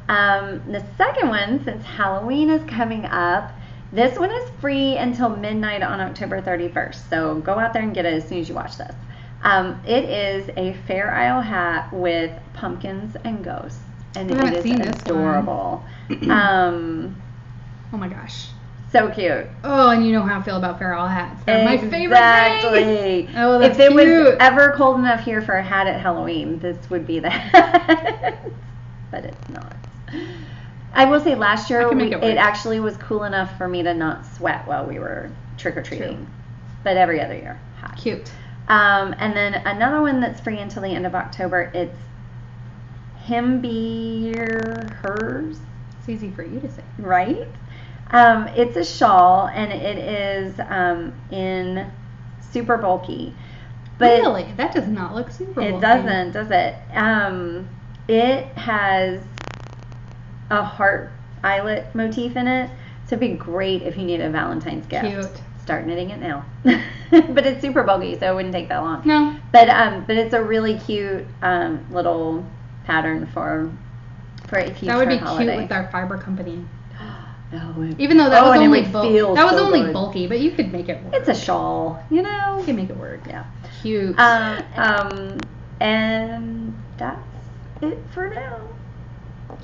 Speaker 1: The second one, since Halloween is coming up, this one is free until midnight on October 31st. So go out there and get it as soon as you watch this. It is a Fair Isle hat with pumpkins and ghosts. And it is adorable.
Speaker 2: Oh my gosh.
Speaker 1: So cute.
Speaker 2: Oh, and you know how I feel about Fair Isle hats. They're my favorite
Speaker 1: Exactly.
Speaker 2: Oh, that's
Speaker 1: cute. If it
Speaker 2: cute.
Speaker 1: was ever cold enough here for a hat at Halloween, this would be the hat. But it's not. I will say last year it actually was cool enough for me to not sweat while we were trick-or-treating. True. But every other year. Hot.
Speaker 2: Cute.
Speaker 1: And then another one that's free until the end of October, it's Him Be Hers.
Speaker 2: It's easy for you to say.
Speaker 1: Right? It's a shawl, and it is in super bulky. But
Speaker 2: really? That does not look super bulky.
Speaker 1: It doesn't, does it? It has a heart eyelet motif in it, so it'd be great if you need a Valentine's gift.
Speaker 2: Cute.
Speaker 1: Start knitting it now. But it's super bulky, so it wouldn't take that long.
Speaker 2: No.
Speaker 1: But it's a really cute little pattern for if you
Speaker 2: that would be
Speaker 1: holiday.
Speaker 2: Cute with our fiber company.
Speaker 1: No,
Speaker 2: even though that was only
Speaker 1: good.
Speaker 2: bulky, but you could make it work.
Speaker 1: It's a shawl, you know.
Speaker 2: You can make it work.
Speaker 1: Yeah.
Speaker 2: Cute.
Speaker 1: And that's it for now.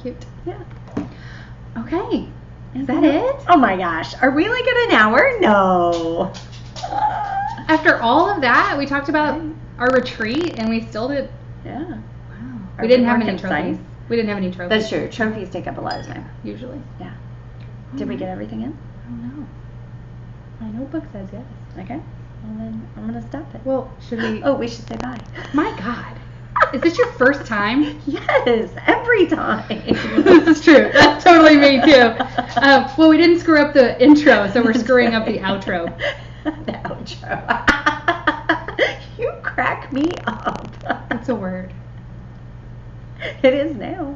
Speaker 2: Cute.
Speaker 1: Yeah.
Speaker 2: Okay. Is that it?
Speaker 1: Oh my gosh. Are we like at an hour? No.
Speaker 2: After all of that, we talked about our retreat, and we still did.
Speaker 1: Yeah.
Speaker 2: Wow. We didn't have any
Speaker 1: concise?
Speaker 2: trophies. We didn't have any trophies.
Speaker 1: That's true. Trophies take up a lot of time.
Speaker 2: Usually.
Speaker 1: Yeah. Did we get everything in?
Speaker 2: I don't know. My notebook says yes.
Speaker 1: Okay. Well, then I'm going to stop it.
Speaker 2: Well, should we?
Speaker 1: Oh, we should say bye.
Speaker 2: My God. Is this your first time?
Speaker 1: Yes, every time.
Speaker 2: This is true. That's totally me, too. Well, we didn't screw up the intro, so we're screwing up the outro.
Speaker 1: The outro. You crack me up.
Speaker 2: It's a word.
Speaker 1: It is now.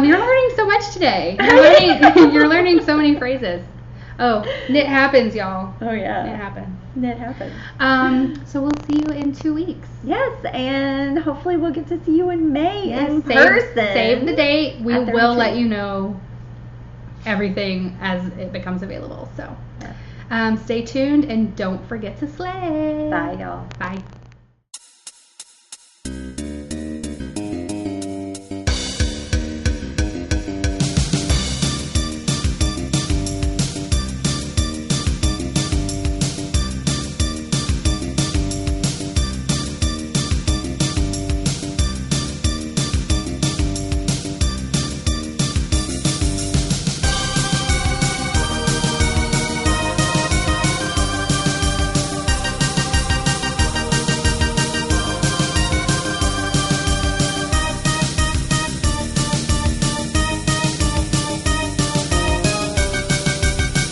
Speaker 2: You're learning so much today. You're learning so many phrases. Oh, knit happens, y'all.
Speaker 1: Oh yeah.
Speaker 2: Knit happens.
Speaker 1: Knit happens.
Speaker 2: So we'll see you in 2 weeks.
Speaker 1: Yes, and hopefully we'll get to see you in May in person.
Speaker 2: Save the date. We will let you know everything as it becomes available. So stay tuned and don't forget to slay.
Speaker 1: Bye, y'all.
Speaker 2: Bye.